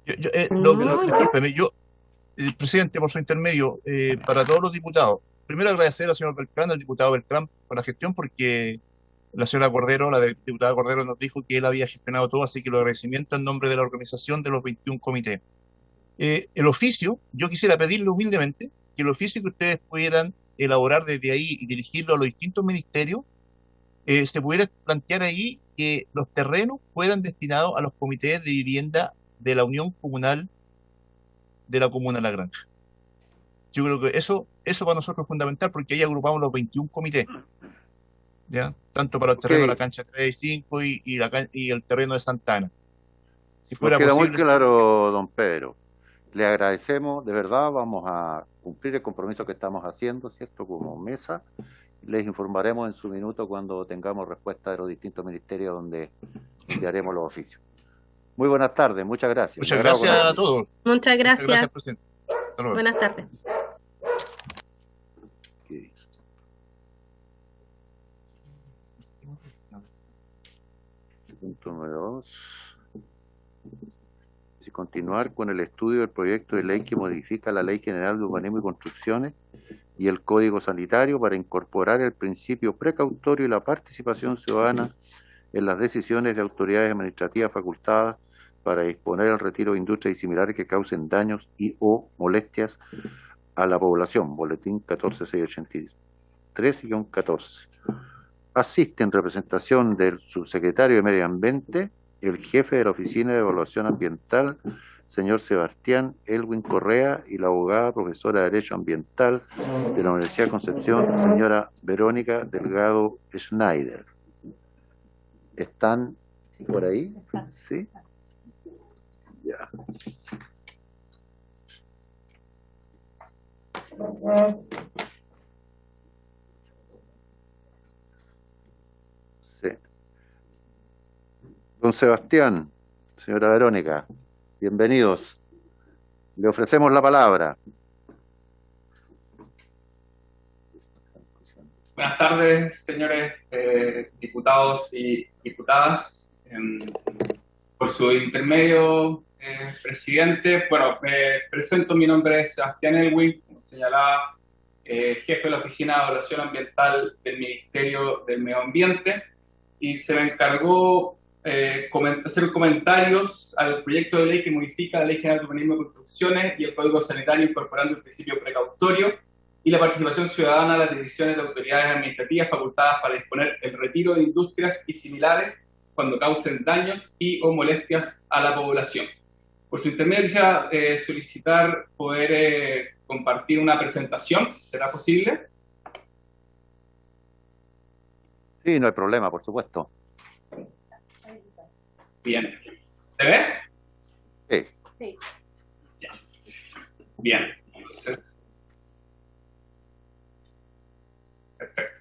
Discúlpeme, presidente, por su intermedio, para todos los diputados, primero agradecer al señor Beltrán, al diputado Beltrán, por la gestión, porque la señora Cordero, la diputada Cordero, nos dijo que él había gestionado todo, así que los agradecimientos en nombre de la organización de los 21 comités. El oficio, yo quisiera pedirle humildemente que el oficio que ustedes pudieran elaborar desde ahí y dirigirlo a los distintos ministerios, se pudiera plantear ahí que los terrenos fueran destinados a los comités de vivienda de la Unión Comunal de la Comuna La Granja. Yo creo que eso para nosotros es fundamental porque ahí agrupamos los 21 comités, ¿ya? Tanto para el terreno de la cancha 3 y 5 y el terreno de Santana. Si fuera Nos queda posible, muy claro, don Pedro. Le agradecemos, de verdad, vamos a cumplir el compromiso que estamos haciendo, ¿cierto? Como mesa. Les informaremos en su minuto cuando tengamos respuesta de los distintos ministerios donde enviaremos los oficios. Muy buenas tardes, muchas gracias. muchas gracias a todos. Muchas gracias. Gracias, presidente. Hasta luego. Buenas tardes. Punto número 2. Continuar con el estudio del proyecto de ley que modifica la Ley General de Urbanismo y Construcciones y el Código Sanitario para incorporar el principio precautorio y la participación ciudadana en las decisiones de autoridades administrativas facultadas para disponer el retiro de industrias y similares que causen daños o molestias a la población. Boletín 14683-14. Asiste en representación del subsecretario de Medio Ambiente, el jefe de la Oficina de Evaluación Ambiental, señor Sebastián Elwin Correa, y la abogada profesora de Derecho Ambiental de la Universidad de Concepción, señora Verónica Delgado Schneider. ¿Están por ahí? ¿Sí? Ya. Sí. Don Sebastián, señora Verónica, bienvenidos. Le ofrecemos la palabra. Buenas tardes, señores diputados y diputadas. Por su intermedio, presidente, bueno, me presento, mi nombre es Sebastián Elwin, como señalaba, jefe de la Oficina de Evaluación Ambiental del Ministerio del Medio Ambiente, y se me encargó hacer comentarios al proyecto de ley que modifica la Ley General de Urbanismo y Construcciones y el Código Sanitario, incorporando el principio precautorio y la participación ciudadana en las decisiones de autoridades administrativas facultadas para disponer el retiro de industrias y similares cuando causen daños y o molestias a la población. Por su intermedio quisiera solicitar poder compartir una presentación, ¿será posible? Sí, no hay problema, por supuesto. Bien. ¿Se ve? Sí. Sí. Ya. Bien. Entonces, perfecto.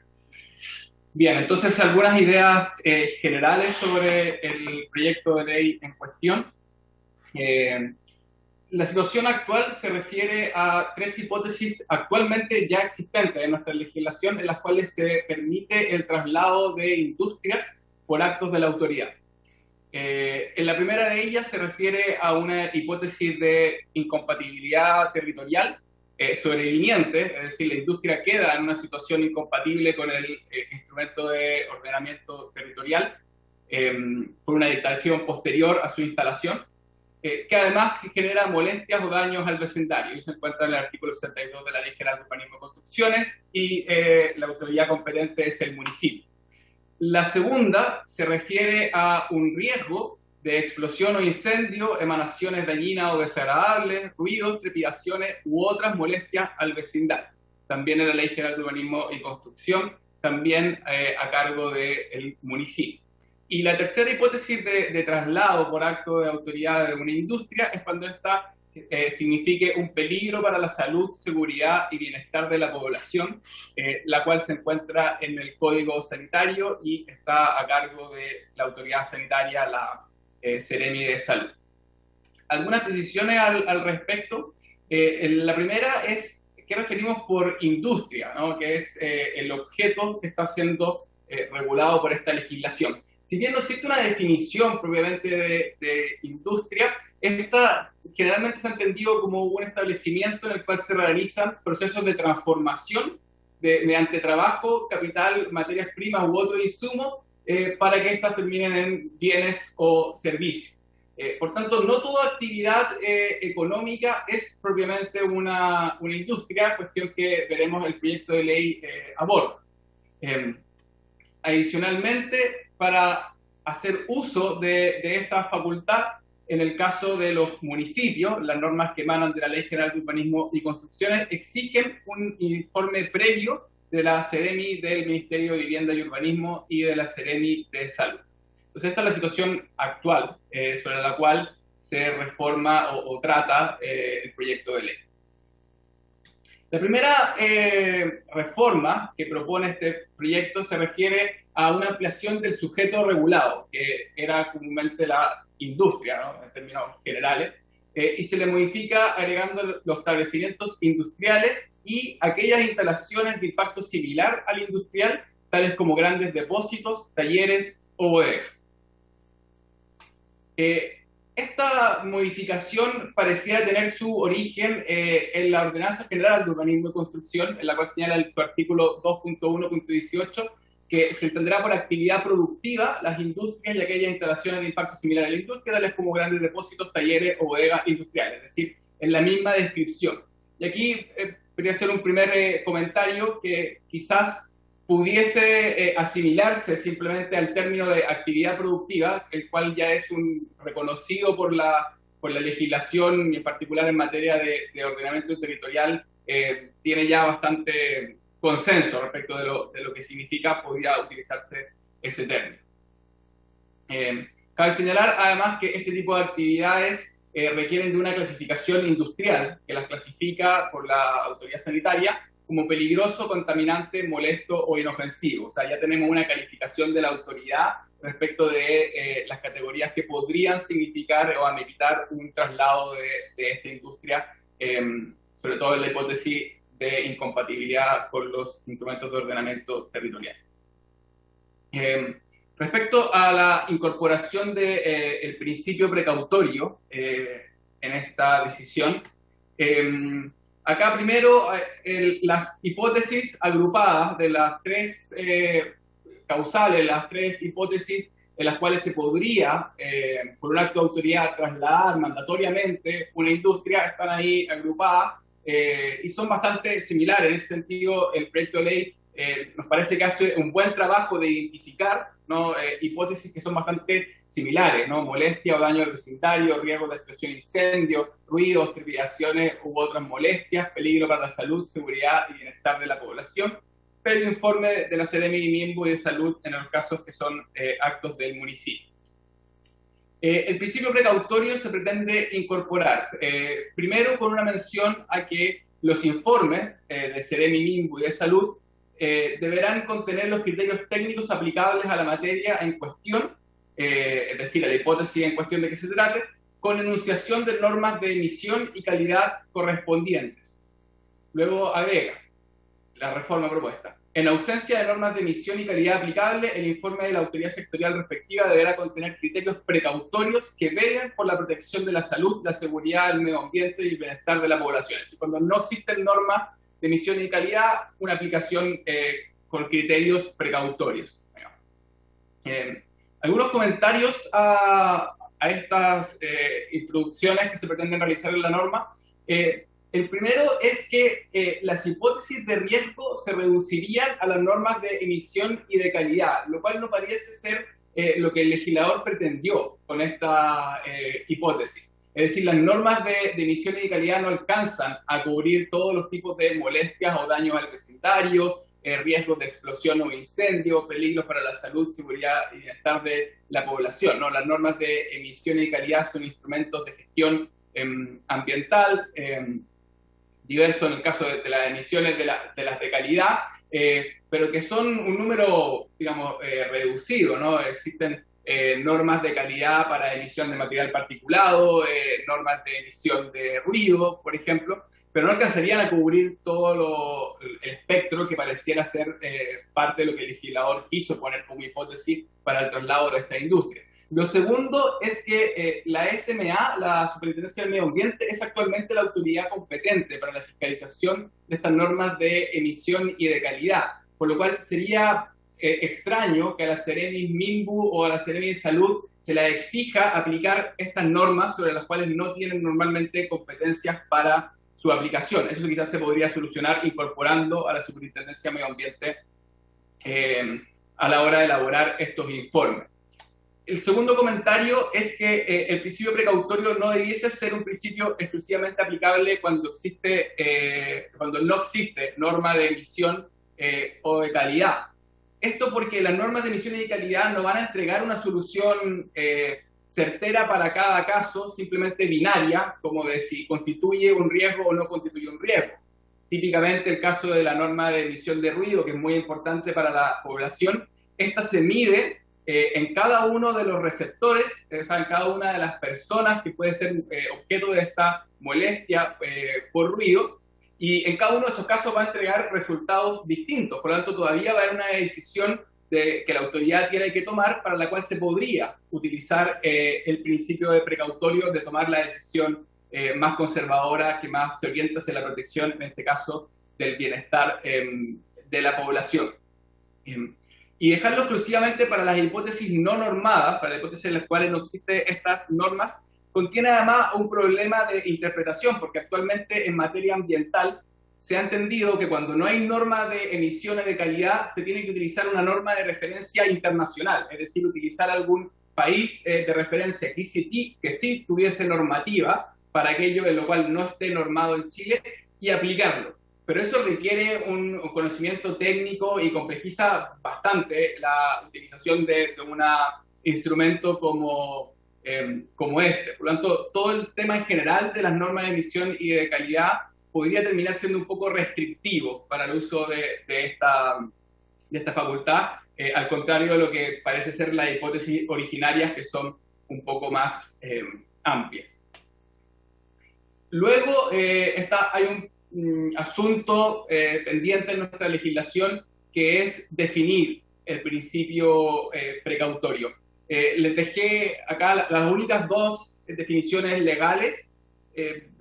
Bien, entonces algunas ideas generales sobre el proyecto de ley en cuestión. La situación actual se refiere a 3 hipótesis actualmente ya existentes en nuestra legislación, en las cuales se permite el traslado de industrias por actos de la autoridad. En la primera de ellas se refiere a una hipótesis de incompatibilidad territorial sobreviniente, es decir, la industria queda en una situación incompatible con el instrumento de ordenamiento territorial por una dictación posterior a su instalación, que además genera molestias o daños al vecindario. Y se encuentra en el artículo 62 de la Ley General de Urbanismo y Construcciones, y la autoridad competente es el municipio. La segunda se refiere a un riesgo de explosión o incendio, emanaciones dañinas o desagradables, ruidos, trepidaciones u otras molestias al vecindario. También en la Ley General de Urbanismo y Construcción, también a cargo del municipio. Y la tercera hipótesis de traslado por acto de autoridad de una industria es cuando esta signifique un peligro para la salud, seguridad y bienestar de la población, la cual se encuentra en el Código Sanitario y está a cargo de la autoridad sanitaria, la Seremi de Salud. Algunas precisiones al respecto. La primera es qué referimos por industria, ¿no? Que es el objeto que está siendo regulado por esta legislación. Si bien no existe una definición propiamente de industria, esta generalmente se ha entendido como un establecimiento en el cual se realizan procesos de transformación mediante trabajo, capital, materias primas u otro insumo para que éstas terminen en bienes o servicios. Por tanto, no toda actividad económica es propiamente una industria, cuestión que veremos el proyecto de ley aborda. Adicionalmente, para hacer uso de esta facultad, en el caso de los municipios, las normas que emanan de la Ley General de Urbanismo y Construcciones exigen un informe previo de la Seremi del Ministerio de Vivienda y Urbanismo y de la Seremi de Salud. Entonces, esta es la situación actual sobre la cual se reforma o trata el proyecto de ley. La primera reforma que propone este proyecto se refiere a una ampliación del sujeto regulado, que era comúnmente la industria, ¿no? En términos generales, y se le modifica agregando los establecimientos industriales y aquellas instalaciones de impacto similar al industrial, tales como grandes depósitos, talleres o bodegas. Esta modificación parecía tener su origen en la Ordenanza General de Urbanismo y Construcción, en la cual señala su artículo 2.1.18, que se entenderá por actividad productiva las industrias y aquellas instalaciones de impacto similar a la industria, tales como grandes depósitos, talleres o bodegas industriales, es decir, en la misma descripción. Y aquí quería hacer un primer comentario que quizás pudiese asimilarse simplemente al término de actividad productiva, el cual ya es reconocido por la legislación, y en particular en materia de ordenamiento territorial, tiene ya bastante consenso respecto de lo que significa, podría utilizarse ese término. Cabe señalar además que este tipo de actividades requieren de una clasificación industrial que las clasifica por la autoridad sanitaria como peligroso, contaminante, molesto o inofensivo. O sea, ya tenemos una calificación de la autoridad respecto de las categorías que podrían significar o ameritar un traslado de esta industria, sobre todo en la hipótesis de incompatibilidad con los instrumentos de ordenamiento territorial. Respecto a la incorporación del principio precautorio en esta decisión, acá primero las hipótesis agrupadas de las 3 causales, las 3 hipótesis en las cuales se podría, por un acto de autoridad, trasladar mandatoriamente una industria, están ahí agrupadas y son bastante similares. En ese sentido, el proyecto de ley nos parece que hace un buen trabajo de identificar, ¿no? Hipótesis que son bastante similares, ¿no? Molestia o daño al vecindario, riesgo de explosión de incendio, ruidos, trepidaciones u otras molestias, peligro para la salud, seguridad y bienestar de la población, pero el informe de la Seremi y Miembo y de Salud en los casos que son actos del municipio. El principio precautorio se pretende incorporar, primero con una mención a que los informes de Seremi, Miembo y de Salud deberán contener los criterios técnicos aplicables a la materia en cuestión, es decir, a la hipótesis en cuestión de que se trate, con enunciación de normas de emisión y calidad correspondientes. Luego agrega la reforma propuesta. En ausencia de normas de emisión y calidad aplicable, el informe de la autoridad sectorial respectiva deberá contener criterios precautorios que velen por la protección de la salud, la seguridad, el medio ambiente y el bienestar de la población. Es decir, cuando no existen normas de emisión y calidad, una aplicación con criterios precautorios. Algunos comentarios a estas introducciones que se pretenden realizar en la norma. El primero es que las hipótesis de riesgo se reducirían a las normas de emisión y de calidad, lo cual no parece ser lo que el legislador pretendió con esta hipótesis. Es decir, las normas de emisión y de calidad no alcanzan a cubrir todos los tipos de molestias o daños al vecindario, riesgos de explosión o incendio, peligros para la salud, seguridad y bienestar de la población, ¿no? Las normas de emisión y calidad son instrumentos de gestión ambiental, diversos en el caso de las emisiones de las de calidad, pero que son un número, digamos, reducido, ¿no? Existen normas de calidad para emisión de material particulado, normas de emisión de ruido, por ejemplo, pero no alcanzarían a cubrir todo el espectro que pareciera ser parte de lo que el legislador quiso poner como hipótesis para el traslado de esta industria. Lo segundo es que la SMA, la Superintendencia del Medio Ambiente, es actualmente la autoridad competente para la fiscalización de estas normas de emisión y de calidad, por lo cual sería extraño que a la Seremi Minbu o a la Seremi de Salud se la exija aplicar estas normas sobre las cuales no tienen normalmente competencias para su aplicación. Eso quizás se podría solucionar incorporando a la Superintendencia de Medio Ambiente a la hora de elaborar estos informes. El segundo comentario es que el principio precautorio no debiese ser un principio exclusivamente aplicable cuando no existe norma de emisión o de calidad. Esto porque las normas de emisión y de calidad no van a entregar una solución certera para cada caso, simplemente binaria, como de si constituye un riesgo o no constituye un riesgo. Típicamente el caso de la norma de emisión de ruido, que es muy importante para la población, esta se mide en cada uno de los receptores, en cada una de las personas que puede ser objeto de esta molestia por ruido, y en cada uno de esos casos va a entregar resultados distintos. Por lo tanto, todavía va a haber una decisión que la autoridad tiene que tomar, para la cual se podría utilizar el principio de precautorio de tomar la decisión más conservadora, que más se orienta hacia la protección, en este caso, del bienestar de la población. Y dejarlo exclusivamente para las hipótesis no normadas, para las hipótesis en las cuales no existen estas normas, contiene además un problema de interpretación, porque actualmente en materia ambiental se ha entendido que cuando no hay norma de emisiones de calidad, se tiene que utilizar una norma de referencia internacional, es decir, utilizar algún país de referencia que sí tuviese normativa para aquello en lo cual no esté normado en Chile y aplicarlo. Pero eso requiere un conocimiento técnico y complejiza bastante la utilización de un instrumento como este. Por lo tanto, todo el tema en general de las normas de emisión y de calidad podría terminar siendo un poco restrictivo para el uso de esta facultad, al contrario de lo que parece ser las hipótesis originarias, que son un poco más amplias. Luego hay un asunto pendiente en nuestra legislación, que es definir el principio precautorio. Les dejé acá las únicas dos definiciones legales.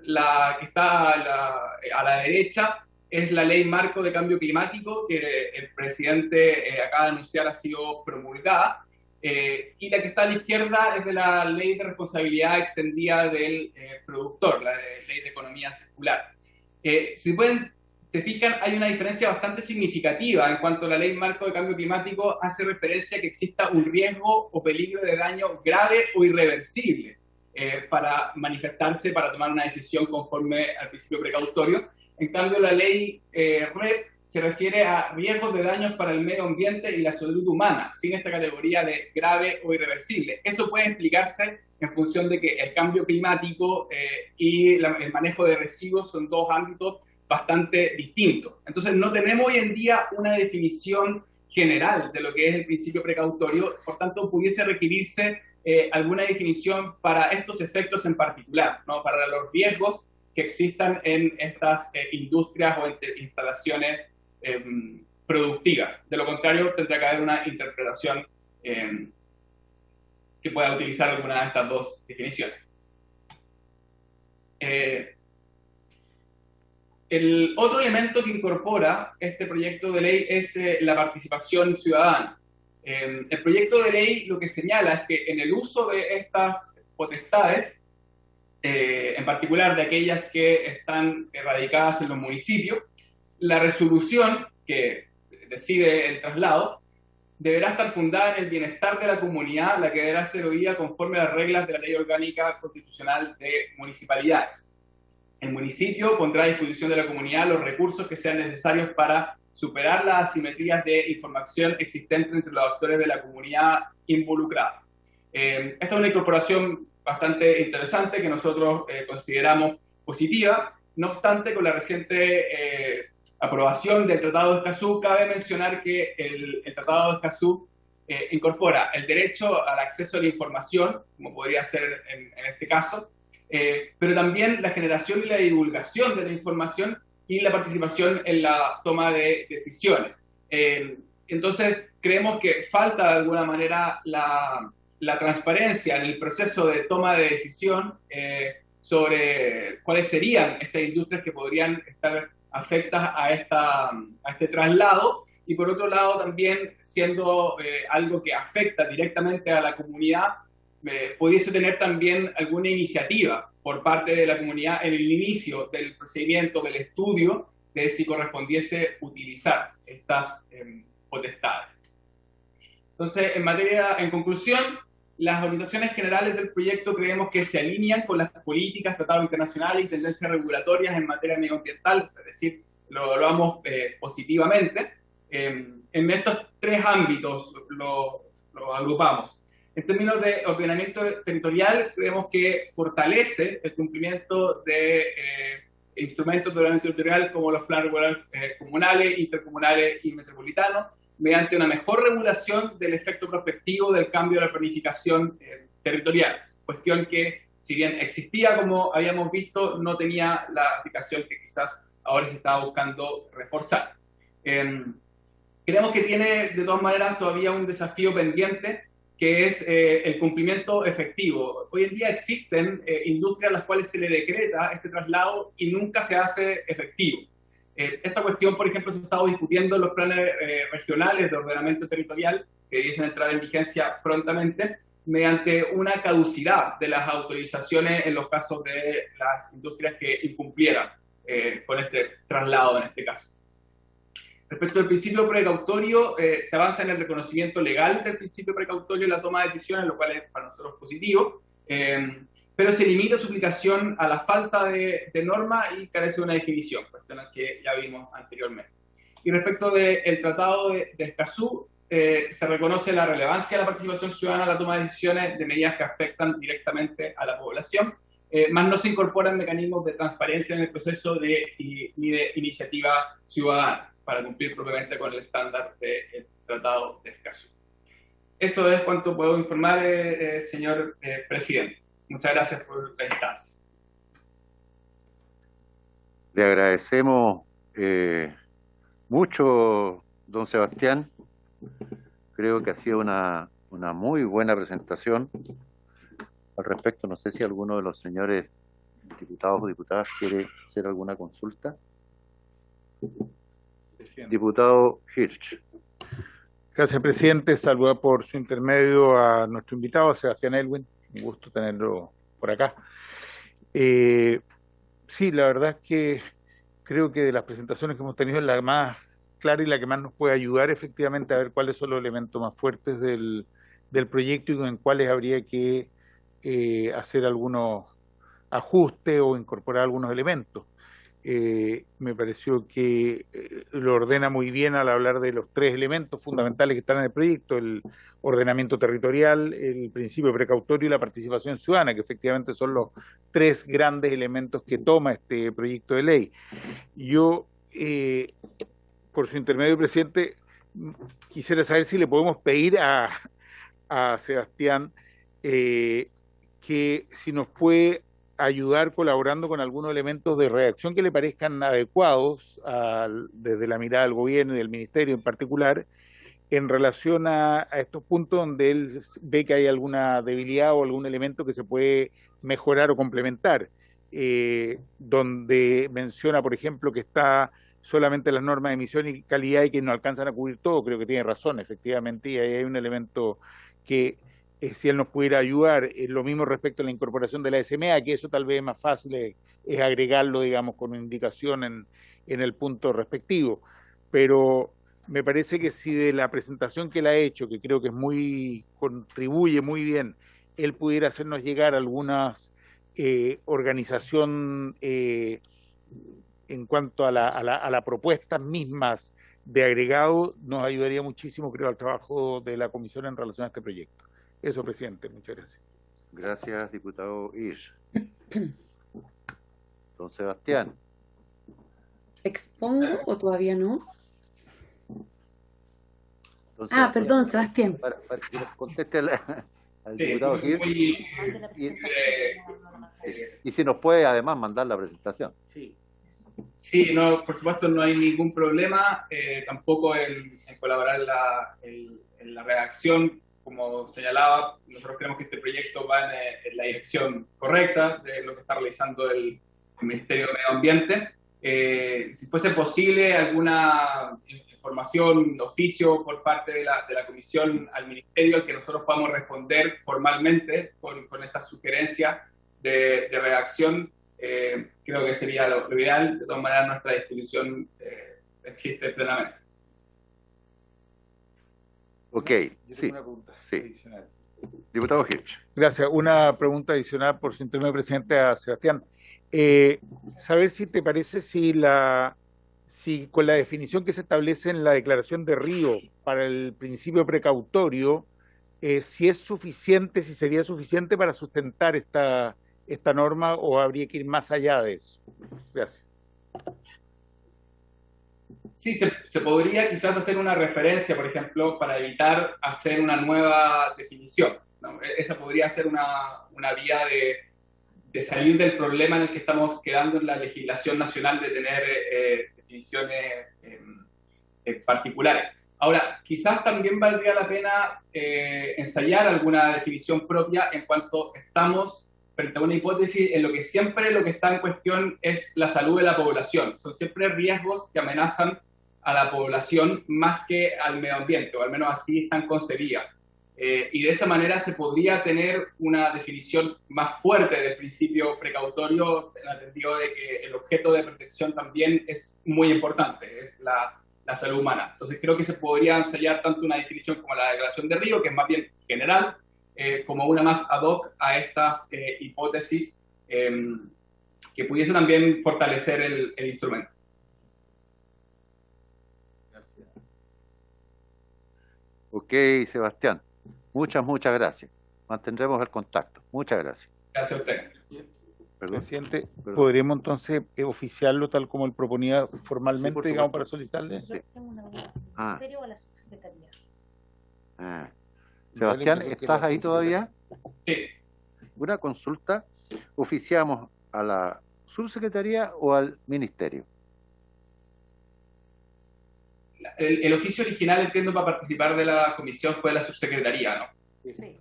La que está a la derecha es la Ley Marco de Cambio Climático, que el presidente acaba de anunciar ha sido promulgada, y la que está a la izquierda es de la Ley de Responsabilidad Extendida del Productor, la Ley de Economía Circular. Si te fijan, hay una diferencia bastante significativa en cuanto a la Ley Marco de Cambio Climático hace referencia a que exista un riesgo o peligro de daño grave o irreversible para manifestarse, para tomar una decisión conforme al principio precautorio. En cambio, la ley REP se refiere a riesgos de daños para el medio ambiente y la salud humana, sin esta categoría de grave o irreversible. Eso puede explicarse en función de que el cambio climático y el manejo de residuos son dos ámbitos bastante distintos. Entonces, no tenemos hoy en día una definición general de lo que es el principio precautorio, por tanto, pudiese requerirse alguna definición para estos efectos en particular, ¿no? Para los riesgos que existan en estas industrias o instalaciones productivas. De lo contrario, tendrá que haber una interpretación que pueda utilizar alguna de estas dos definiciones. El otro elemento que incorpora este proyecto de ley es la participación ciudadana. El proyecto de ley lo que señala es que en el uso de estas potestades, en particular de aquellas que están radicadas en los municipios, la resolución que decide el traslado deberá estar fundada en el bienestar de la comunidad, la que deberá ser oída conforme a las reglas de la Ley Orgánica Constitucional de Municipalidades. El municipio pondrá a disposición de la comunidad los recursos que sean necesarios para superar las asimetrías de información existentes entre los actores de la comunidad involucrada. Esta es una incorporación bastante interesante que nosotros consideramos positiva. No obstante, con la reciente aprobación del Tratado de Escazú, cabe mencionar que el Tratado de Escazú incorpora el derecho al acceso a la información, como podría ser en este caso, pero también la generación y la divulgación de la información y la participación en la toma de decisiones. Entonces, creemos que falta de alguna manera la transparencia en el proceso de toma de decisión sobre cuáles serían estas industrias que podrían estar afectas a este traslado, y por otro lado también siendo algo que afecta directamente a la comunidad, pudiese tener también alguna iniciativa por parte de la comunidad en el inicio del procedimiento, del estudio, de si correspondiese utilizar estas potestades. Entonces, en conclusión, las orientaciones generales del proyecto creemos que se alinean con las políticas, tratados internacionales y tendencias regulatorias en materia medioambiental, es decir, lo evaluamos positivamente. En estos tres ámbitos lo agrupamos. En términos de ordenamiento territorial, creemos que fortalece el cumplimiento de instrumentos de ordenamiento territorial como los planes comunales, intercomunales y metropolitanos, mediante una mejor regulación del efecto prospectivo del cambio de la planificación territorial, cuestión que, si bien existía, como habíamos visto, no tenía la aplicación que quizás ahora se está buscando reforzar. Creemos que tiene, de todas maneras, todavía un desafío pendiente, que es el cumplimiento efectivo. Hoy en día existen industrias a las cuales se le decreta este traslado y nunca se hace efectivo. Esta cuestión, por ejemplo, se ha estado discutiendo en los planes regionales de ordenamiento territorial, que debiesen entrar en vigencia prontamente, mediante una caducidad de las autorizaciones en los casos de las industrias que incumplieran con este traslado en este caso. Respecto al principio precautorio, se avanza en el reconocimiento legal del principio precautorio en la toma de decisiones, lo cual es para nosotros positivo, pero se limita su aplicación a la falta de norma y carece de una definición, cuestiones que ya vimos anteriormente. Y respecto del Tratado de Escazú, se reconoce la relevancia de la participación ciudadana en la toma de decisiones de medidas que afectan directamente a la población, más no se incorporan mecanismos de transparencia en el proceso ni de iniciativa ciudadana, para cumplir propiamente con el estándar del Tratado de Escazú. Eso es cuanto puedo informar, señor presidente. Muchas gracias por la instancia. Le agradecemos mucho, don Sebastián. Creo que ha sido una muy buena presentación. Al respecto, no sé si alguno de los señores diputados o diputadas quiere hacer alguna consulta. Diputado Hirsch. Gracias, presidente. Saluda por su intermedio a nuestro invitado, a Sebastián Elwin. Un gusto tenerlo por acá. Sí, la verdad es que creo que de las presentaciones que hemos tenido es la más clara y la que más nos puede ayudar efectivamente a ver cuáles son los elementos más fuertes del proyecto y en cuáles habría que hacer algunos ajustes o incorporar algunos elementos. Me pareció que lo ordena muy bien al hablar de los tres elementos fundamentales que están en el proyecto: el ordenamiento territorial, el principio precautorio y la participación ciudadana, que efectivamente son los tres grandes elementos que toma este proyecto de ley. Yo, por su intermedio, presidente, quisiera saber si le podemos pedir a Sebastián que si nos puede ayudar colaborando con algunos elementos de redacción que le parezcan adecuados desde la mirada del gobierno y del ministerio en particular, en relación a estos puntos donde él ve que hay alguna debilidad o algún elemento que se puede mejorar o complementar, donde menciona, por ejemplo, que está solamente las normas de emisión y calidad y que no alcanzan a cubrir todo. Creo que tiene razón, efectivamente, y ahí hay un elemento que si él nos pudiera ayudar, lo mismo respecto a la incorporación de la SMA, que eso tal vez es más fácil, es agregarlo, digamos, con una indicación en el punto respectivo, pero me parece que si de la presentación que él ha hecho, que creo que es contribuye muy bien, él pudiera hacernos llegar algunas organización en cuanto a la propuestas mismas de agregado, nos ayudaría muchísimo, creo, al trabajo de la comisión en relación a este proyecto. Eso, presidente, muchas gracias. Gracias, diputado Ish. Don Sebastián. ¿Expongo o todavía no? Perdón, Sebastián. Para que nos conteste al diputado Hirsch. Y si nos puede además mandar la presentación. Sí, no, por supuesto no hay ningún problema, tampoco en colaborar en la redacción. Como señalaba, nosotros creemos que este proyecto va en la dirección correcta de lo que está realizando el Ministerio de Medio Ambiente. Si fuese posible alguna información, oficio por parte de la Comisión al Ministerio, al que nosotros podamos responder formalmente con esta sugerencia de redacción, creo que sería lo ideal. De todas maneras, nuestra disposición existe plenamente. Ok, sí. Diputado Hirsch. Gracias. Una pregunta adicional por su intermedio, presidente, a Sebastián. Saber si te parece si con la definición que se establece en la declaración de Río para el principio precautorio, si es suficiente, si sería suficiente para sustentar esta norma o habría que ir más allá de eso. Gracias. Sí, se podría quizás hacer una referencia, por ejemplo, para evitar hacer una nueva definición, ¿no? Esa podría ser una vía de salir del problema en el que estamos quedando en la legislación nacional de tener definiciones particulares. Ahora, quizás también valdría la pena ensayar alguna definición propia en cuanto estamos frente a una hipótesis en lo que siempre lo que está en cuestión es la salud de la población. Son siempre riesgos que amenazan a la población más que al medio ambiente, o al menos así están concebidas. Y de esa manera se podría tener una definición más fuerte del principio precautorio, en el sentido de que el objeto de protección también es muy importante, es la salud humana. Entonces creo que se podría ensayar tanto una definición como la Declaración de Río, que es más bien general, como una más ad hoc a estas hipótesis que pudiesen también fortalecer el instrumento. Gracias. Ok, Sebastián. Muchas gracias. Mantendremos el contacto. Muchas gracias. Gracias a usted. Presidente, ¿podríamos entonces oficiarlo tal como él proponía formalmente, sí, digamos, para solicitarle? Sí. Ah. Sebastián, ¿estás ahí todavía? Sí. Una consulta. ¿Oficiamos a la subsecretaría o al ministerio? El oficio original, entiendo, para participar de la comisión fue la subsecretaría, ¿no? Sí.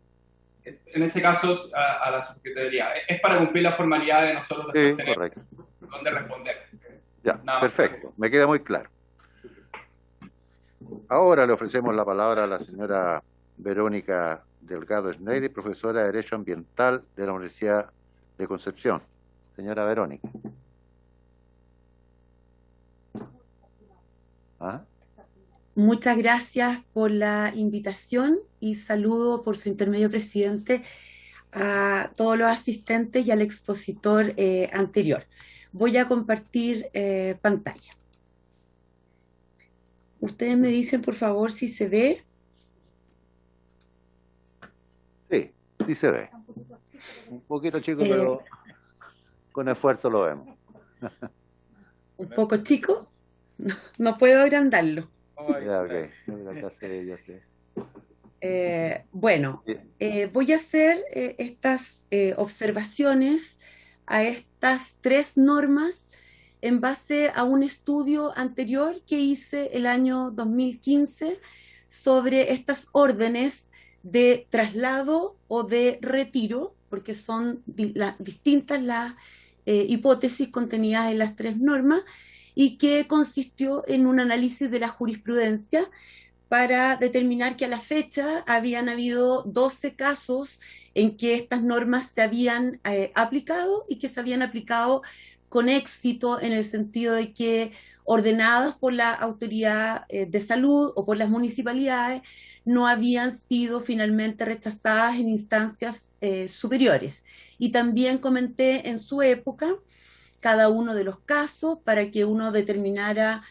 En ese caso, a la subsecretaría. Es para cumplir la formalidad de nosotros Sí, tener correcto. dónde responder. Ya, Nada más. perfecto. Me queda muy claro. Ahora le ofrecemos la palabra a la señora Verónica Delgado Schneider, profesora de Derecho Ambiental de la Universidad de Concepción. Señora Verónica. ¿Ah? Muchas gracias por la invitación y saludo por su intermedio, presidente, a todos los asistentes y al expositor anterior. Voy a compartir pantalla. Ustedes me dicen, por favor, si se ve. Sí se ve. Un poquito chico, pero con esfuerzo lo vemos. Un poco chico. No puedo agrandarlo. Ya, ok. Ya sé. Bueno, voy a hacer estas observaciones a estas 3 normas en base a un estudio anterior que hice el año 2015 sobre estas órdenes de traslado o de retiro, porque son distintas las hipótesis contenidas en las 3 normas, y que consistió en un análisis de la jurisprudencia para determinar que a la fecha habían habido 12 casos en que estas normas se habían aplicado y que se habían aplicado con éxito, en el sentido de que ordenadas por la autoridad de salud o por las municipalidades no habían sido finalmente rechazadas en instancias superiores. Y también comenté en su época cada uno de los casos para que uno determinara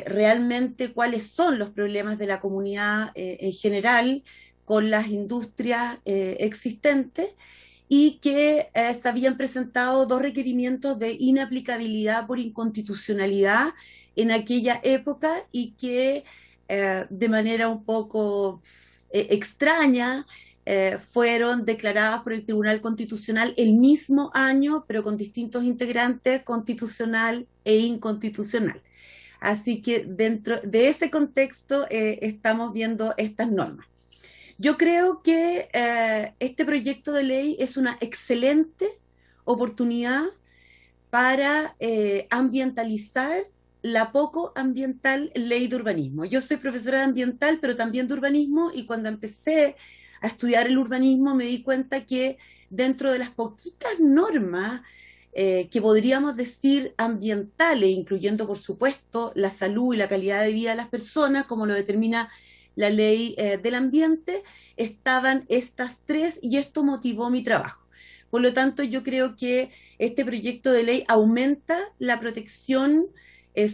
realmente cuáles son los problemas de la comunidad en general con las industrias existentes, y que se habían presentado 2 requerimientos de inaplicabilidad por inconstitucionalidad en aquella época, y que de manera un poco extraña fueron declaradas por el Tribunal Constitucional el mismo año, pero con distintos integrantes, constitucional e inconstitucional. Así que dentro de ese contexto estamos viendo estas normas. Yo creo que este proyecto de ley es una excelente oportunidad para ambientalizar la poco ambiental ley de urbanismo. Yo soy profesora de ambiental, pero también de urbanismo, y cuando empecé a estudiar el urbanismo me di cuenta que dentro de las poquitas normas que podríamos decir ambientales, incluyendo por supuesto la salud y la calidad de vida de las personas, como lo determina la ley del ambiente, estaban estas 3, y esto motivó mi trabajo. Por lo tanto, yo creo que este proyecto de ley aumenta la protección,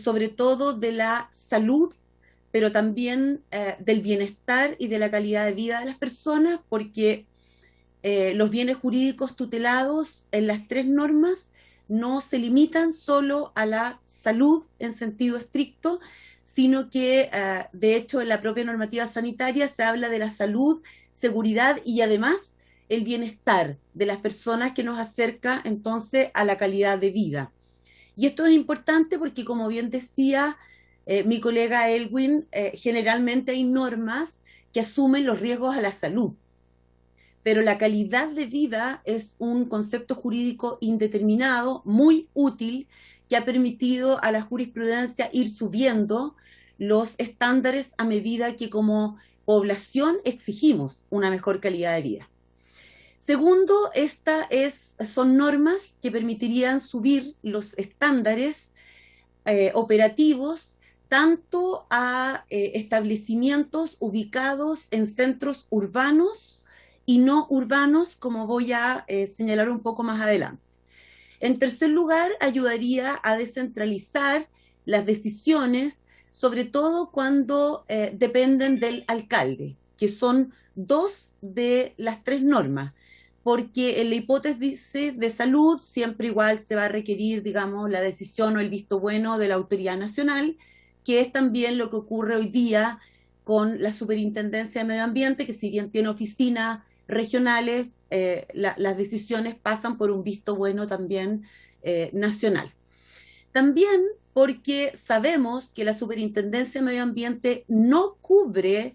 sobre todo de la salud, pero también del bienestar y de la calidad de vida de las personas, porque los bienes jurídicos tutelados en las 3 normas no se limitan solo a la salud en sentido estricto, sino que de hecho en la propia normativa sanitaria se habla de la salud, seguridad y además el bienestar de las personas, que nos acerca entonces a la calidad de vida. Y esto es importante porque, como bien decía mi colega Elwin, generalmente hay normas que asumen los riesgos a la salud, pero la calidad de vida es un concepto jurídico indeterminado, muy útil, que ha permitido a la jurisprudencia ir subiendo los estándares a medida que como población exigimos una mejor calidad de vida. Segundo, son normas que permitirían subir los estándares operativos tanto a establecimientos ubicados en centros urbanos y no urbanos, como voy a señalar un poco más adelante. En tercer lugar, ayudaría a descentralizar las decisiones, sobre todo cuando dependen del alcalde, que son 2 de las 3 normas, porque en la hipótesis de salud siempre igual se va a requerir, digamos, la decisión o el visto bueno de la autoridad nacional, que es también lo que ocurre hoy día con la Superintendencia de Medio Ambiente, que si bien tiene oficinas regionales, las decisiones pasan por un visto bueno también nacional. También porque sabemos que la Superintendencia de Medio Ambiente no cubre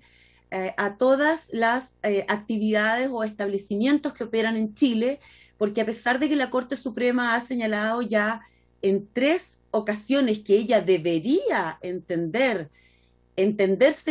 a todas las actividades o establecimientos que operan en Chile, porque a pesar de que la Corte Suprema ha señalado ya en 3 ocasiones que ella debería entenderse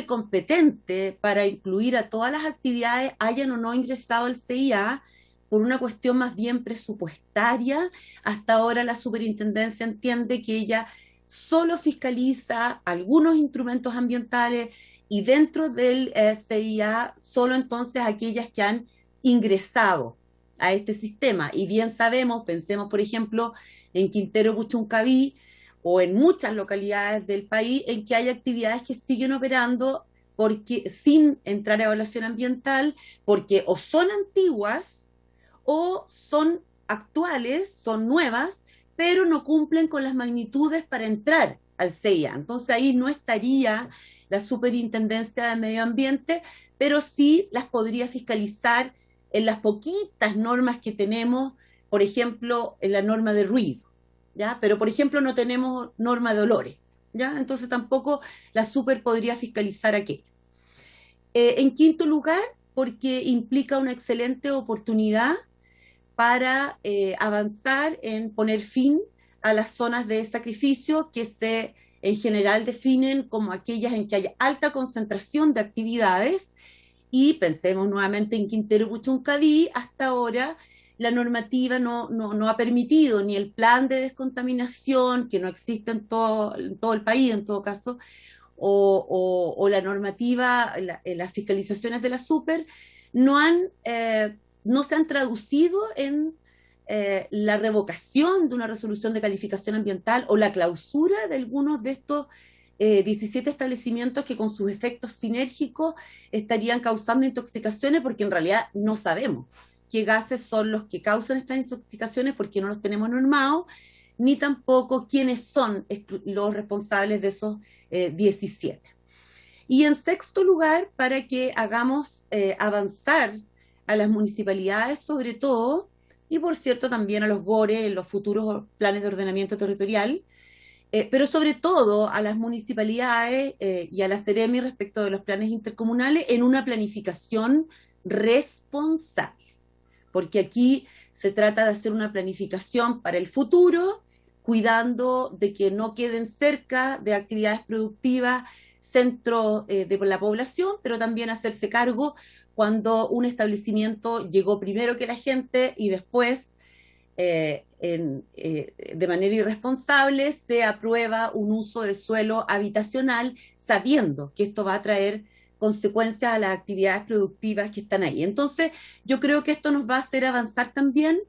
competente para incluir a todas las actividades, hayan o no ingresado al CIA, por una cuestión más bien presupuestaria, hasta ahora la superintendencia entiende que ella solo fiscaliza algunos instrumentos ambientales y dentro del CIA solo entonces aquellas que han ingresado a este sistema. Y bien sabemos, pensemos por ejemplo en Quintero Puchuncaví o en muchas localidades del país en que hay actividades que siguen operando porque sin entrar a evaluación ambiental, porque o son antiguas o son actuales, son nuevas, pero no cumplen con las magnitudes para entrar al CIA. Entonces ahí no estaría la Superintendencia de Medio Ambiente, pero sí las podría fiscalizar en las poquitas normas que tenemos, por ejemplo, en la norma de ruido, ¿ya? Pero, por ejemplo, no tenemos norma de olores, ¿ya? Entonces tampoco la Super podría fiscalizar aquello. En quinto lugar, porque implica una excelente oportunidad para avanzar en poner fin a las zonas de sacrificio que se en general definen como aquellas en que haya alta concentración de actividades, y pensemos nuevamente en Quintero Puchuncaví. Hasta ahora la normativa no ha permitido ni el plan de descontaminación, que no existe en todo el país en todo caso, o la normativa, las fiscalizaciones de la Super, no se han traducido en la revocación de una resolución de calificación ambiental o la clausura de algunos de estos 17 establecimientos que con sus efectos sinérgicos estarían causando intoxicaciones, porque en realidad no sabemos qué gases son los que causan estas intoxicaciones porque no los tenemos normados, ni tampoco quiénes son los responsables de esos 17. Y en sexto lugar, para que hagamos avanzar a las municipalidades sobre todo, y por cierto también a los GORE en los futuros planes de ordenamiento territorial, pero sobre todo a las municipalidades y a la Seremi respecto de los planes intercomunales, en una planificación responsable, porque aquí se trata de hacer una planificación para el futuro, cuidando de que no queden cerca de actividades productivas centros de la población, pero también hacerse cargo cuando un establecimiento llegó primero que la gente y después, de manera irresponsable, se aprueba un uso de suelo habitacional, sabiendo que esto va a traer consecuencias a las actividades productivas que están ahí. Entonces, yo creo que esto nos va a hacer avanzar también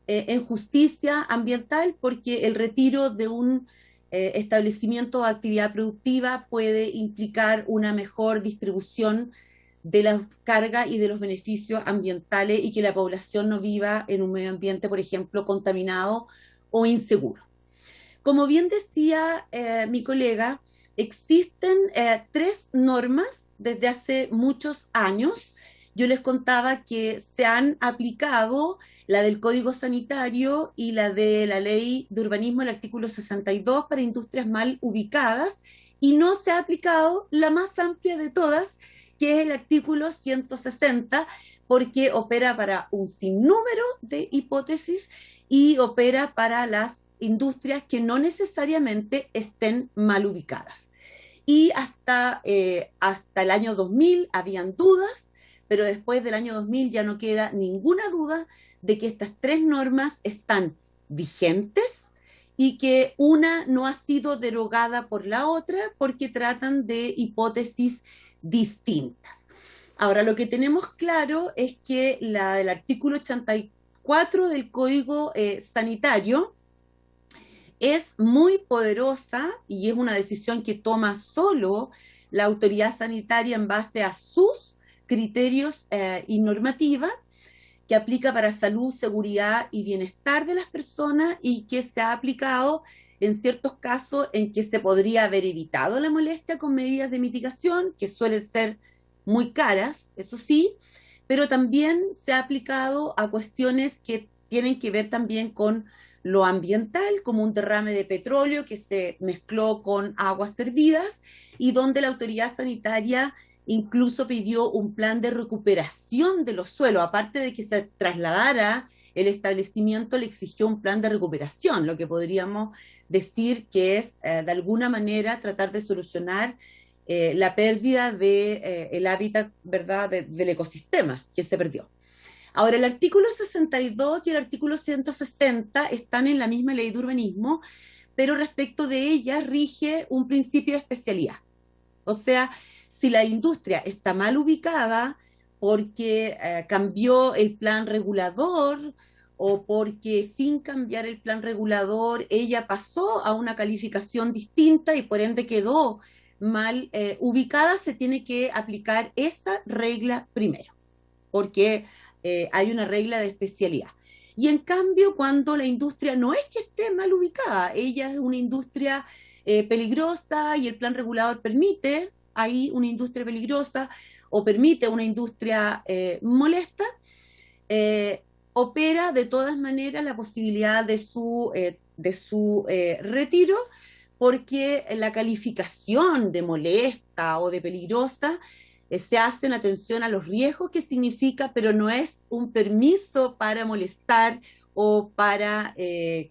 en justicia ambiental, porque el retiro de un establecimiento o actividad productiva puede implicar una mejor distribución de la carga y de los beneficios ambientales, y que la población no viva en un medio ambiente, por ejemplo, contaminado o inseguro. Como bien decía mi colega, existen 3 normas desde hace muchos años. Yo les contaba que se han aplicado la del Código Sanitario y la de la Ley de Urbanismo, el artículo 62, para industrias mal ubicadas, y no se ha aplicado la más amplia de todas, que es el artículo 160, porque opera para un sinnúmero de hipótesis y opera para las industrias que no necesariamente estén mal ubicadas. Y hasta el año 2000 habían dudas, pero después del año 2000 ya no queda ninguna duda de que estas 3 normas están vigentes y que una no ha sido derogada por la otra, porque tratan de hipótesis distintas. Ahora, lo que tenemos claro es que la del artículo 84 del Código Sanitario es muy poderosa y es una decisión que toma solo la autoridad sanitaria en base a sus criterios y normativa, que aplica para salud, seguridad y bienestar de las personas, y que se ha aplicado en ciertos casos en que se podría haber evitado la molestia con medidas de mitigación, que suelen ser muy caras, eso sí, pero también se ha aplicado a cuestiones que tienen que ver también con lo ambiental, como un derrame de petróleo que se mezcló con aguas servidas, y donde la autoridad sanitaria incluso pidió un plan de recuperación de los suelos. Aparte de que se trasladara el establecimiento, le exigió un plan de recuperación, lo que podríamos decir que es de alguna manera tratar de solucionar la pérdida del hábitat, ¿verdad?, del ecosistema que se perdió. Ahora, el artículo 62 y el artículo 160 están en la misma ley de urbanismo, pero respecto de ellas rige un principio de especialidad. O sea, si la industria está mal ubicada porque cambió el plan regulador, o porque sin cambiar el plan regulador ella pasó a una calificación distinta y por ende quedó mal ubicada, se tiene que aplicar esa regla primero, porque hay una regla de especialidad. Y en cambio, cuando la industria no es que esté mal ubicada, ella es una industria peligrosa y el plan regulador permite ahí una industria peligrosa o permite una industria molesta, opera de todas maneras la posibilidad de su retiro, porque la calificación de molesta o de peligrosa se hace en atención a los riesgos que significa, pero no es un permiso para molestar o para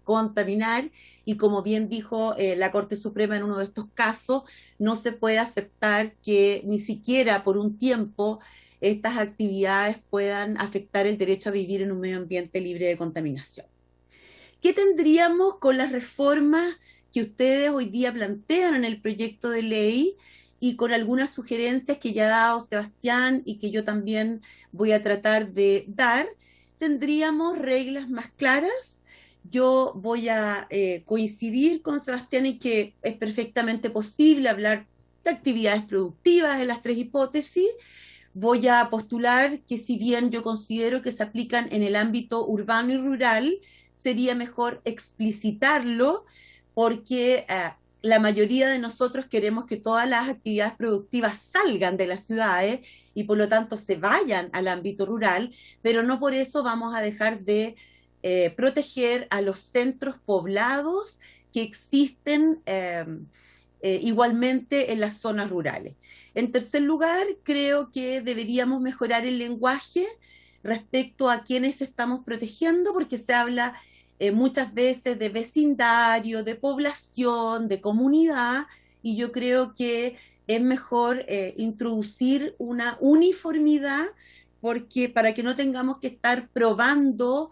contaminar, y como bien dijo la Corte Suprema en uno de estos casos, no se puede aceptar que ni siquiera por un tiempo estas actividades puedan afectar el derecho a vivir en un medio ambiente libre de contaminación. ¿Qué tendríamos con las reformas que ustedes hoy día plantean en el proyecto de ley y con algunas sugerencias que ya ha dado Sebastián y que yo también voy a tratar de dar? Tendríamos reglas más claras. Yo voy a coincidir con Sebastián en que es perfectamente posible hablar de actividades productivas en las tres hipótesis. Voy a postular que, si bien yo considero que se aplican en el ámbito urbano y rural, sería mejor explicitarlo, porque la mayoría de nosotros queremos que todas las actividades productivas salgan de las ciudades y por lo tanto se vayan al ámbito rural, pero no por eso vamos a dejar de proteger a los centros poblados que existen igualmente en las zonas rurales. En tercer lugar, creo que deberíamos mejorar el lenguaje respecto a quienes estamos protegiendo, porque se habla muchas veces de vecindario, de población, de comunidad, y yo creo que es mejor introducir una uniformidad, porque para que no tengamos que estar probando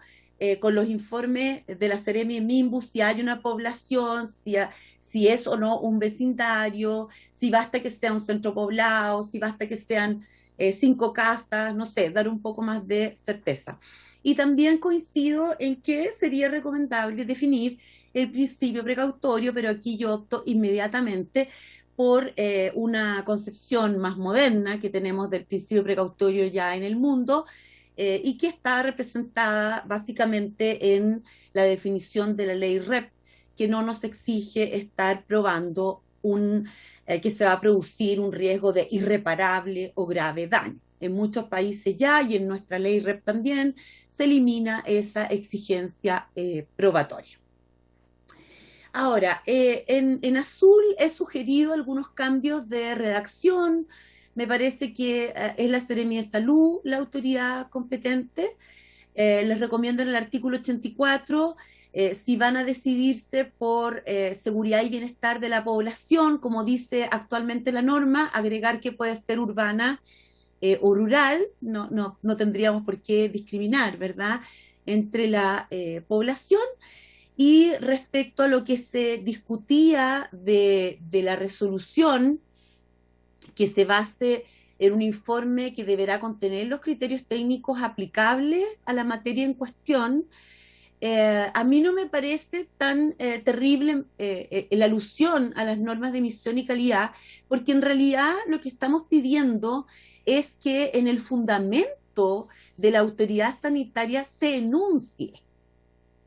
con los informes de la Seremi Mimbus si hay una población, si es o no un vecindario, si basta que sea un centro poblado, si basta que sean 5 casas, no sé, dar un poco más de certeza. Y también coincido en que sería recomendable definir el principio precautorio, pero aquí yo opto inmediatamente por una concepción más moderna que tenemos del principio precautorio ya en el mundo, y que está representada básicamente en la definición de la ley REP, que no nos exige estar probando que se va a producir un riesgo de irreparable o grave daño. En muchos países ya, y en nuestra ley REP también, se elimina esa exigencia probatoria. Ahora, en azul he sugerido algunos cambios de redacción. Me parece que es la Seremi de Salud la autoridad competente. Les recomiendo en el artículo 84, si van a decidirse por seguridad y bienestar de la población, como dice actualmente la norma, agregar que puede ser urbana o rural. No tendríamos por qué discriminar, ¿verdad?, entre la población. Y respecto a lo que se discutía de la resolución, que se base en un informe que deberá contener los criterios técnicos aplicables a la materia en cuestión, a mí no me parece tan terrible la alusión a las normas de emisión y calidad, porque en realidad lo que estamos pidiendo es que en el fundamento de la autoridad sanitaria se enuncie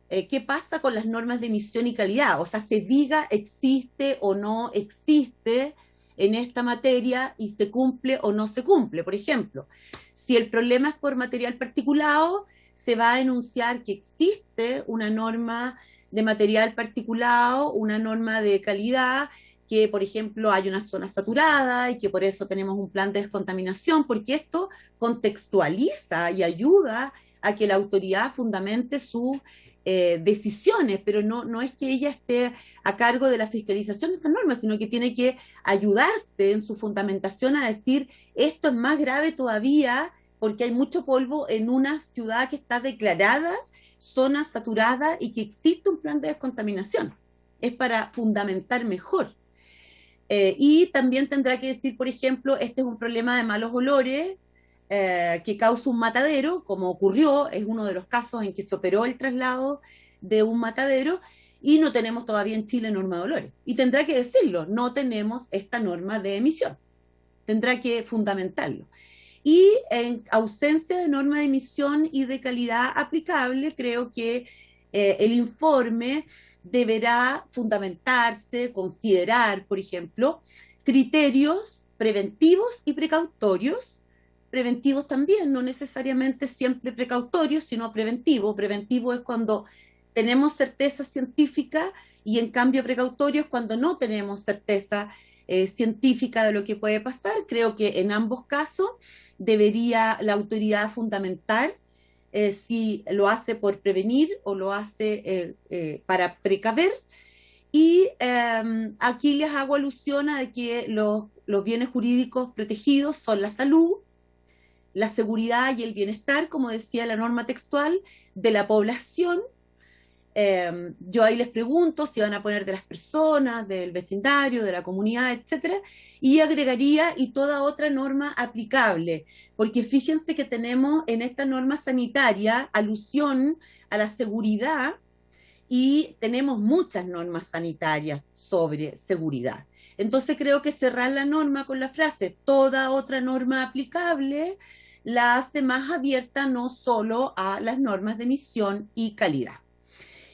qué pasa con las normas de emisión y calidad, o sea, se diga existe o no existe en esta materia y se cumple o no se cumple. Por ejemplo, si el problema es por material particulado, se va a enunciar que existe una norma de material particulado, una norma de calidad, que por ejemplo hay una zona saturada y que por eso tenemos un plan de descontaminación, porque esto contextualiza y ayuda a que la autoridad fundamente sus decisiones, pero no es que ella esté a cargo de la fiscalización de estas normas, sino que tiene que ayudarse en su fundamentación a decir esto es más grave todavía porque hay mucho polvo en una ciudad que está declarada zona saturada y que existe un plan de descontaminación. Es para fundamentar mejor. Y también tendrá que decir, por ejemplo, este es un problema de malos olores que causa un matadero, como ocurrió, es uno de los casos en que se operó el traslado de un matadero, y no tenemos todavía en Chile norma de olores. Y tendrá que decirlo, no tenemos esta norma de emisión. Tendrá que fundamentarlo. Y en ausencia de norma de emisión y de calidad aplicable, creo que el informe deberá fundamentarse, considerar, por ejemplo, criterios preventivos y precautorios. Preventivos también, no necesariamente siempre precautorios, sino preventivo. Preventivo es cuando tenemos certeza científica y en cambio precautorio es cuando no tenemos certeza científica de lo que puede pasar. Creo que en ambos casos debería la autoridad fundamentar si lo hace por prevenir o lo hace para precaver. Y aquí les hago alusión a que los bienes jurídicos protegidos son la salud, la seguridad y el bienestar, como decía la norma textual, de la población. Yo ahí les pregunto si van a poner de las personas, del vecindario, de la comunidad, etcétera, y agregaría y toda otra norma aplicable, porque fíjense que tenemos en esta norma sanitaria alusión a la seguridad y tenemos muchas normas sanitarias sobre seguridad. Entonces creo que cerrar la norma con la frase toda otra norma aplicable la hace más abierta no solo a las normas de emisión y calidad.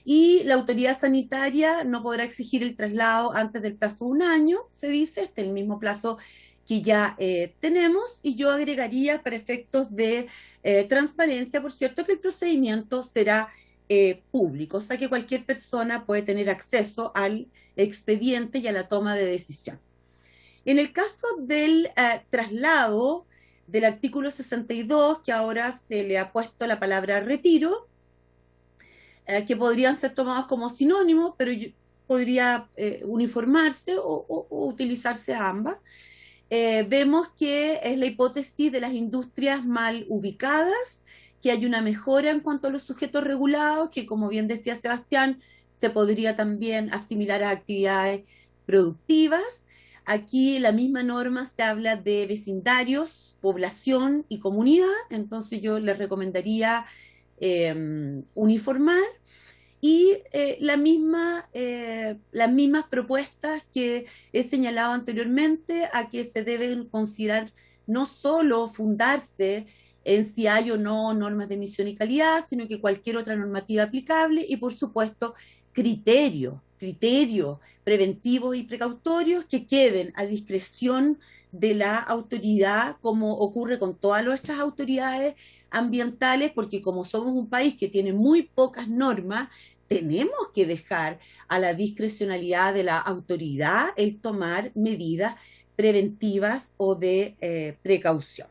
Y la autoridad sanitaria no podrá exigir el traslado antes del plazo de 1 año, se dice, este es el mismo plazo que ya tenemos, y yo agregaría para efectos de transparencia, por cierto, que el procedimiento será público, o sea que cualquier persona puede tener acceso al expediente y a la toma de decisión. En el caso del traslado del artículo 62, que ahora se le ha puesto la palabra retiro, que podrían ser tomados como sinónimos, pero podría uniformarse o utilizarse a ambas. Vemos que es la hipótesis de las industrias mal ubicadas, que hay una mejora en cuanto a los sujetos regulados, que como bien decía Sebastián, se podría también asimilar a actividades productivas. Aquí la misma norma se habla de vecindarios, población y comunidad, entonces yo les recomendaría uniformar, y las mismas propuestas que he señalado anteriormente, a que se deben considerar no solo fundarse en si hay o no normas de emisión y calidad, sino que cualquier otra normativa aplicable, y por supuesto criterios preventivos y precautorios que queden a discreción de la autoridad, como ocurre con todas nuestras autoridades ambientales, porque como somos un país que tiene muy pocas normas, tenemos que dejar a la discrecionalidad de la autoridad el tomar medidas preventivas o de precaución.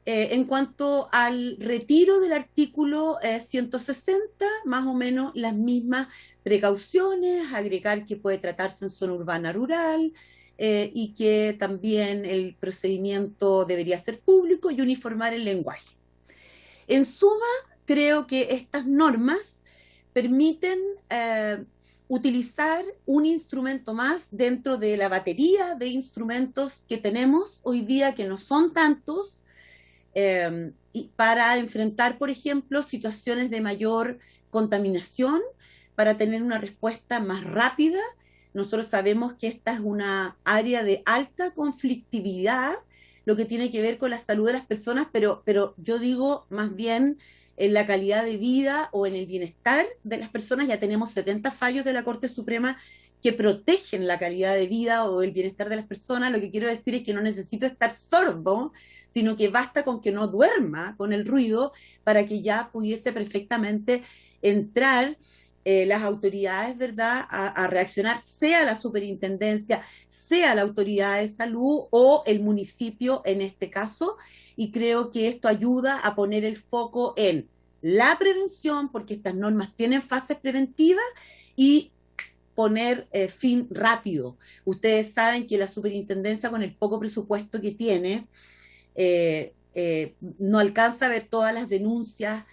En cuanto al retiro del artículo 160, más o menos las mismas precauciones, agregar que puede tratarse en zona urbana rural y que también el procedimiento debería ser público y uniformar el lenguaje. En suma, creo que estas normas permiten utilizar un instrumento más dentro de la batería de instrumentos que tenemos hoy día, que no son tantos, y para enfrentar, por ejemplo, situaciones de mayor contaminación, para tener una respuesta más rápida. Nosotros sabemos que esta es una área de alta conflictividad, lo que tiene que ver con la salud de las personas, pero yo digo más bien en la calidad de vida o en el bienestar de las personas. Ya tenemos 70 fallos de la Corte Suprema que protegen la calidad de vida o el bienestar de las personas. Lo que quiero decir es que no necesito estar sordo, sino que basta con que no duerma con el ruido para que ya pudiese perfectamente entrar las autoridades, ¿verdad?, a reaccionar, sea la superintendencia, sea la autoridad de salud o el municipio en este caso, y creo que esto ayuda a poner el foco en la prevención, porque estas normas tienen fases preventivas, y poner fin rápido. Ustedes saben que la superintendencia, con el poco presupuesto que tiene, no alcanza a ver todas las denuncias,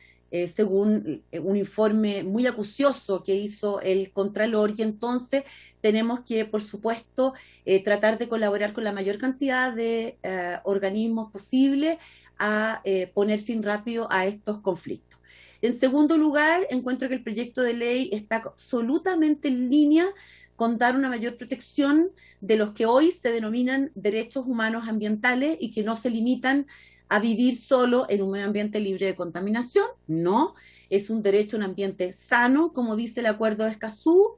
según un informe muy acucioso que hizo el Contralor, y entonces tenemos que, por supuesto, tratar de colaborar con la mayor cantidad de organismos posible a poner fin rápido a estos conflictos. En segundo lugar, encuentro que el proyecto de ley está absolutamente en línea con dar una mayor protección de los que hoy se denominan derechos humanos ambientales y que no se limitan a vivir solo en un medio ambiente libre de contaminación. No, es un derecho a un ambiente sano, como dice el Acuerdo de Escazú,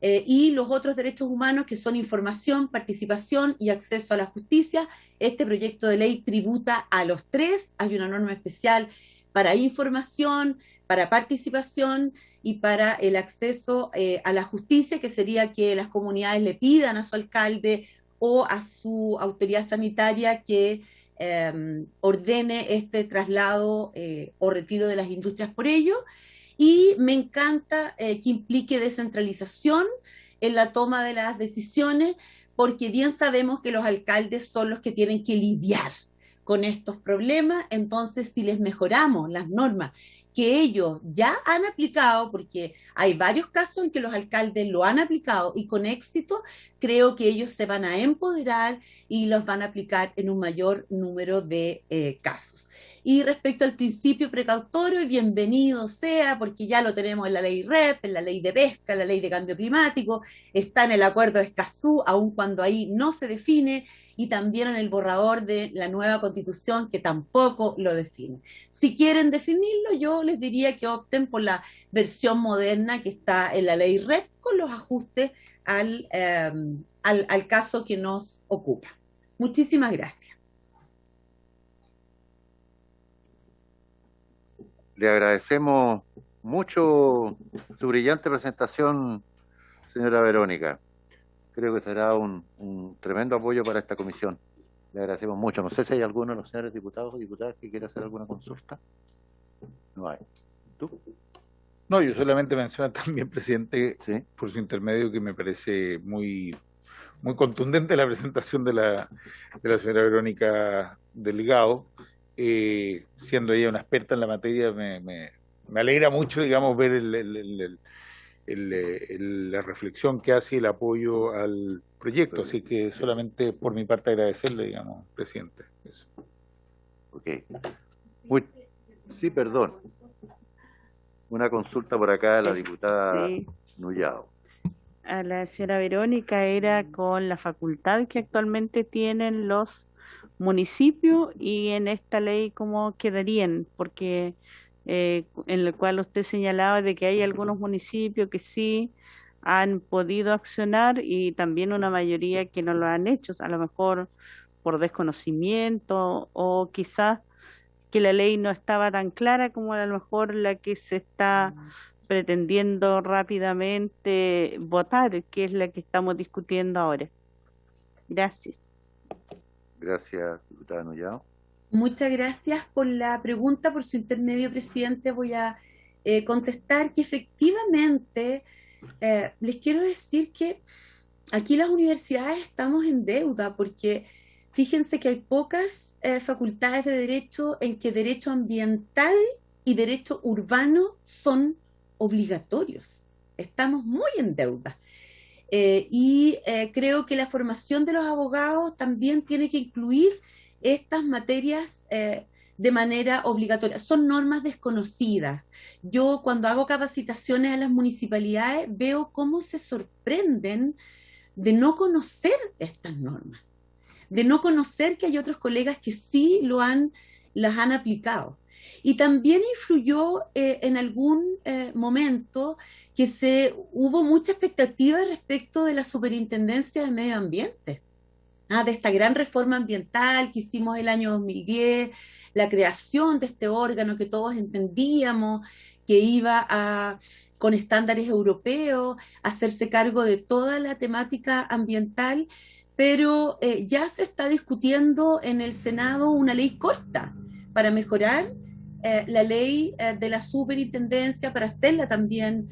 y los otros derechos humanos que son información, participación y acceso a la justicia. Este proyecto de ley tributa a los tres. Hay una norma especial para información, para participación y para el acceso a la justicia, que sería que las comunidades le pidan a su alcalde o a su autoridad sanitaria que ordene este traslado o retiro de las industrias por ello. Y me encanta que implique descentralización en la toma de las decisiones, porque bien sabemos que los alcaldes son los que tienen que lidiar con estos problemas. Entonces, si les mejoramos las normas que ellos ya han aplicado, porque hay varios casos en que los alcaldes lo han aplicado y con éxito, creo que ellos se van a empoderar y los van a aplicar en un mayor número de casos. Y respecto al principio precautorio, bienvenido sea, porque ya lo tenemos en la ley REP, en la ley de pesca, en la ley de cambio climático, está en el acuerdo de Escazú, aun cuando ahí no se define, y también en el borrador de la nueva constitución, que tampoco lo define. Si quieren definirlo, yo les diría que opten por la versión moderna que está en la ley REP, con los ajustes al caso que nos ocupa. Muchísimas gracias. Le agradecemos mucho su brillante presentación, señora Verónica. Creo que será un tremendo apoyo para esta comisión. Le agradecemos mucho. No sé si hay alguno de los señores diputados o diputadas que quiera hacer alguna consulta. No hay. ¿Tú? No, yo solamente menciono también, presidente, ¿sí?, por su intermedio, que me parece muy contundente la presentación de la señora Verónica Delgado. Siendo ella una experta en la materia, me alegra mucho, digamos, ver la reflexión que hace y el apoyo al proyecto. Así que solamente por mi parte agradecerle, digamos, presidente. Eso. Ok. Sí, perdón. Una consulta por acá de la diputada Nullao. A la señora Verónica era con la facultad que actualmente tienen los municipios y en esta ley cómo quedarían, porque en el cual usted señalaba de que hay algunos municipios que sí han podido accionar y también una mayoría que no lo han hecho, a lo mejor por desconocimiento o quizás que la ley no estaba tan clara como a lo mejor la que se está pretendiendo rápidamente votar, que es la que estamos discutiendo ahora. Gracias. Gracias, diputada Nullao. Muchas gracias por la pregunta, por su intermedio, presidente. Voy a contestar que efectivamente les quiero decir que aquí las universidades estamos en deuda, porque fíjense que hay pocas facultades de derecho en que derecho ambiental y derecho urbano son obligatorios. Estamos muy en deuda. Creo que la formación de los abogados también tiene que incluir estas materias de manera obligatoria. Son normas desconocidas. Yo cuando hago capacitaciones a las municipalidades veo cómo se sorprenden de no conocer estas normas, de no conocer que hay otros colegas que sí las han aplicado. Y también influyó en algún momento que hubo mucha expectativa respecto de la Superintendencia de Medio Ambiente, de esta gran reforma ambiental que hicimos el año 2010, la creación de este órgano que todos entendíamos que iba con estándares europeos, a hacerse cargo de toda la temática ambiental, pero ya se está discutiendo en el Senado una ley corta para mejorar la ley de la superintendencia, para hacerla también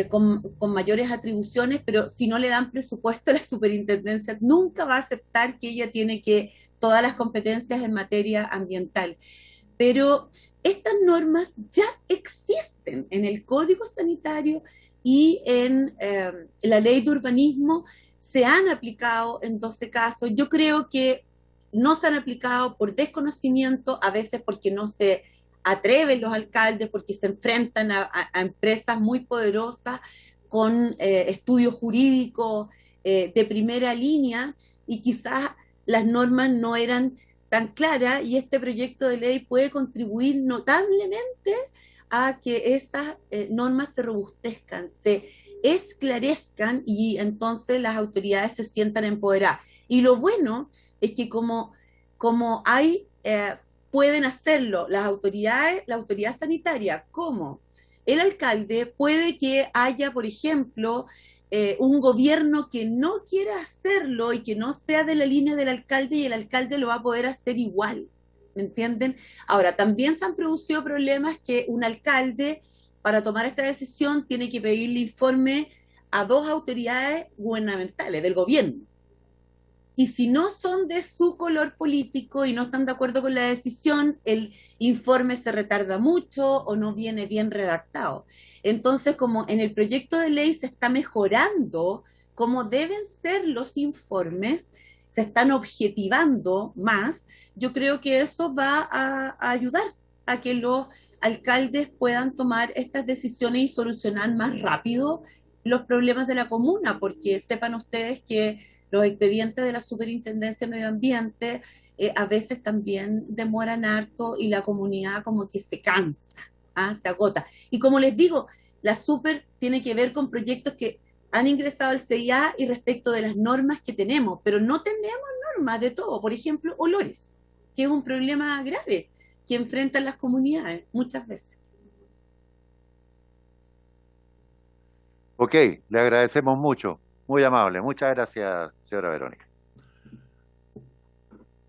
con mayores atribuciones, pero si no le dan presupuesto a la superintendencia, nunca va a aceptar que ella tiene todas las competencias en materia ambiental. Pero estas normas ya existen en el Código Sanitario y en la Ley de Urbanismo, se han aplicado en 12 casos. Yo creo que no se han aplicado por desconocimiento, a veces porque no se atreven los alcaldes, porque se enfrentan a empresas muy poderosas con estudios jurídicos de primera línea, y quizás las normas no eran tan claras, y este proyecto de ley puede contribuir notablemente a que esas normas se robustezcan, se esclarezcan y entonces las autoridades se sientan empoderadas. Y lo bueno es que como hay, pueden hacerlo las autoridades, la autoridad sanitaria, como el alcalde, puede que haya, por ejemplo, un gobierno que no quiera hacerlo y que no sea de la línea del alcalde, y el alcalde lo va a poder hacer igual, ¿me entienden? Ahora, también se han producido problemas que un alcalde, para tomar esta decisión, tiene que pedirle informe a 2 autoridades gubernamentales del gobierno. Y si no son de su color político y no están de acuerdo con la decisión, el informe se retarda mucho o no viene bien redactado. Entonces, como en el proyecto de ley se está mejorando cómo deben ser los informes, se están objetivando más, yo creo que eso va a ayudar a que los alcaldes puedan tomar estas decisiones y solucionar más rápido los problemas de la comuna, porque sepan ustedes que los expedientes de la Superintendencia de Medio Ambiente a veces también demoran harto y la comunidad como que se cansa, se agota. Y como les digo, la Super tiene que ver con proyectos que han ingresado al CIA y respecto de las normas que tenemos, pero no tenemos normas de todo. Por ejemplo, olores, que es un problema grave que enfrentan las comunidades muchas veces. Ok, le agradecemos mucho. Muy amable. Muchas gracias, señora Verónica.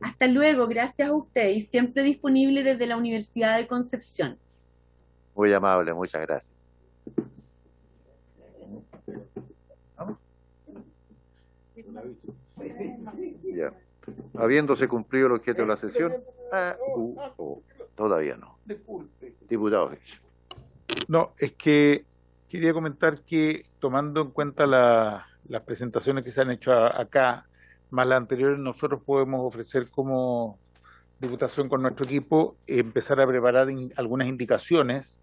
Hasta luego, gracias a usted y siempre disponible desde la Universidad de Concepción. Muy amable, muchas gracias. Ya. Habiéndose cumplido el objeto de la sesión, todavía no. Diputado. No, es que quería comentar que tomando en cuenta las presentaciones que se han hecho acá, más las anteriores, nosotros podemos ofrecer como Diputación con nuestro equipo empezar a preparar algunas indicaciones,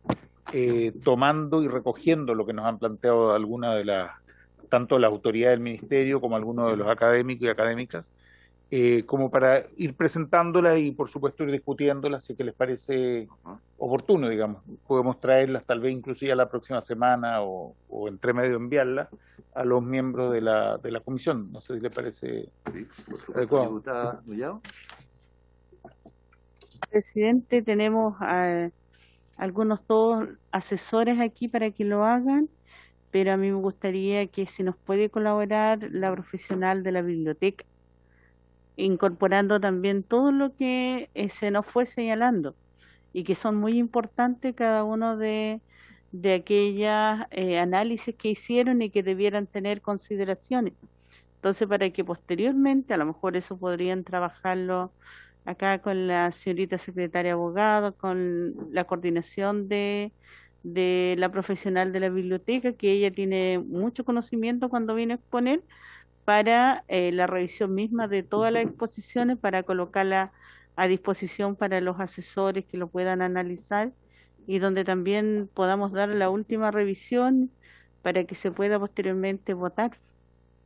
tomando y recogiendo lo que nos han planteado algunas de tanto las autoridades del Ministerio como algunos de los académicos y académicas, como para ir presentándolas y por supuesto ir discutiéndolas si es que les parece oportuno, digamos. Podemos traerlas tal vez inclusive a la próxima semana o entre medio enviarlas a los miembros de la comisión. No sé si les parece adecuado. Diputada Millán. Presidente, tenemos algunos todos asesores aquí para que lo hagan, pero a mí me gustaría que si nos puede colaborar la profesional de la biblioteca, incorporando también todo lo que se nos fue señalando y que son muy importantes cada uno de aquellas análisis que hicieron y que debieran tener consideraciones. Entonces, para que posteriormente, a lo mejor eso podrían trabajarlo acá con la señorita secretaria abogado, con la coordinación de la profesional de la biblioteca, que ella tiene mucho conocimiento cuando viene a exponer, para la revisión misma de todas las exposiciones, para colocarla a disposición para los asesores que lo puedan analizar y donde también podamos dar la última revisión para que se pueda posteriormente votar.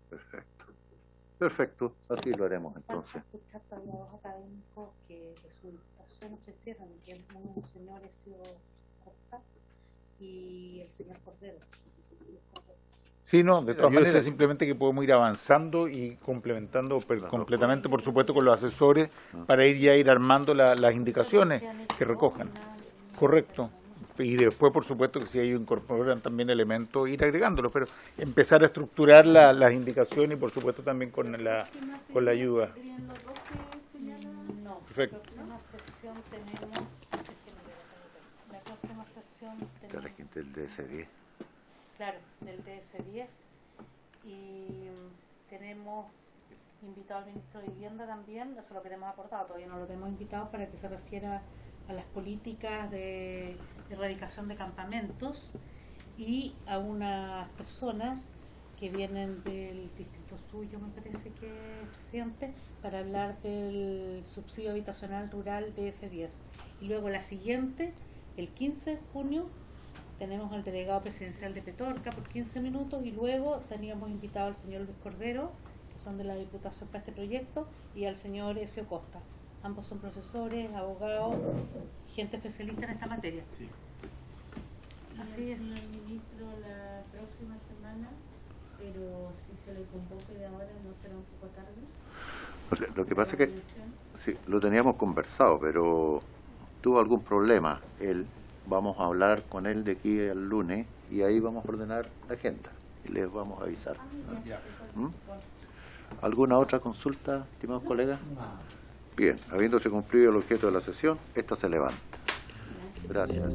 Perfecto. Perfecto, así lo haremos entonces. Escuchar a los académicos que su invitación ofrecieron, que es un señor Costa y el señor Cordero. Sí, no, de todas maneras, simplemente que podemos ir avanzando y complementando completamente, por supuesto, con los asesores para ir armando las indicaciones que recojan. Correcto. Y después, por supuesto, que si ellos incorporan también elementos, ir agregándolos, pero empezar a estructurar las indicaciones y, por supuesto, también con la ayuda. No, perfecto. La próxima sesión tenemos De la gente del DS10. Claro, del DS10 y tenemos invitado al ministro de Vivienda también, eso lo queremos acordado, todavía no lo tenemos invitado para que se refiera a las políticas de erradicación de campamentos y a unas personas que vienen del distrito suyo, me parece que presidente, para hablar del subsidio habitacional rural DS10. Y luego la siguiente, el 15 de junio, tenemos al delegado presidencial de Petorca por 15 minutos y luego teníamos invitado al señor Luis Cordero, que son de la Diputación para este proyecto, y al señor Ezio Costa. Ambos son profesores, abogados, gente especialista en esta materia. Sí. Así es. Señor ministro, la próxima semana, pero si se le convoque de ahora, ¿no será un poco tarde? Lo que pasa es que sí, lo teníamos conversado, pero tuvo algún problema. Vamos a hablar con él de aquí al lunes y ahí vamos a ordenar la agenda y les vamos a avisar. ¿Mm? ¿Alguna otra consulta, estimados colegas? Bien, habiéndose cumplido el objeto de la sesión, esta se levanta. Gracias.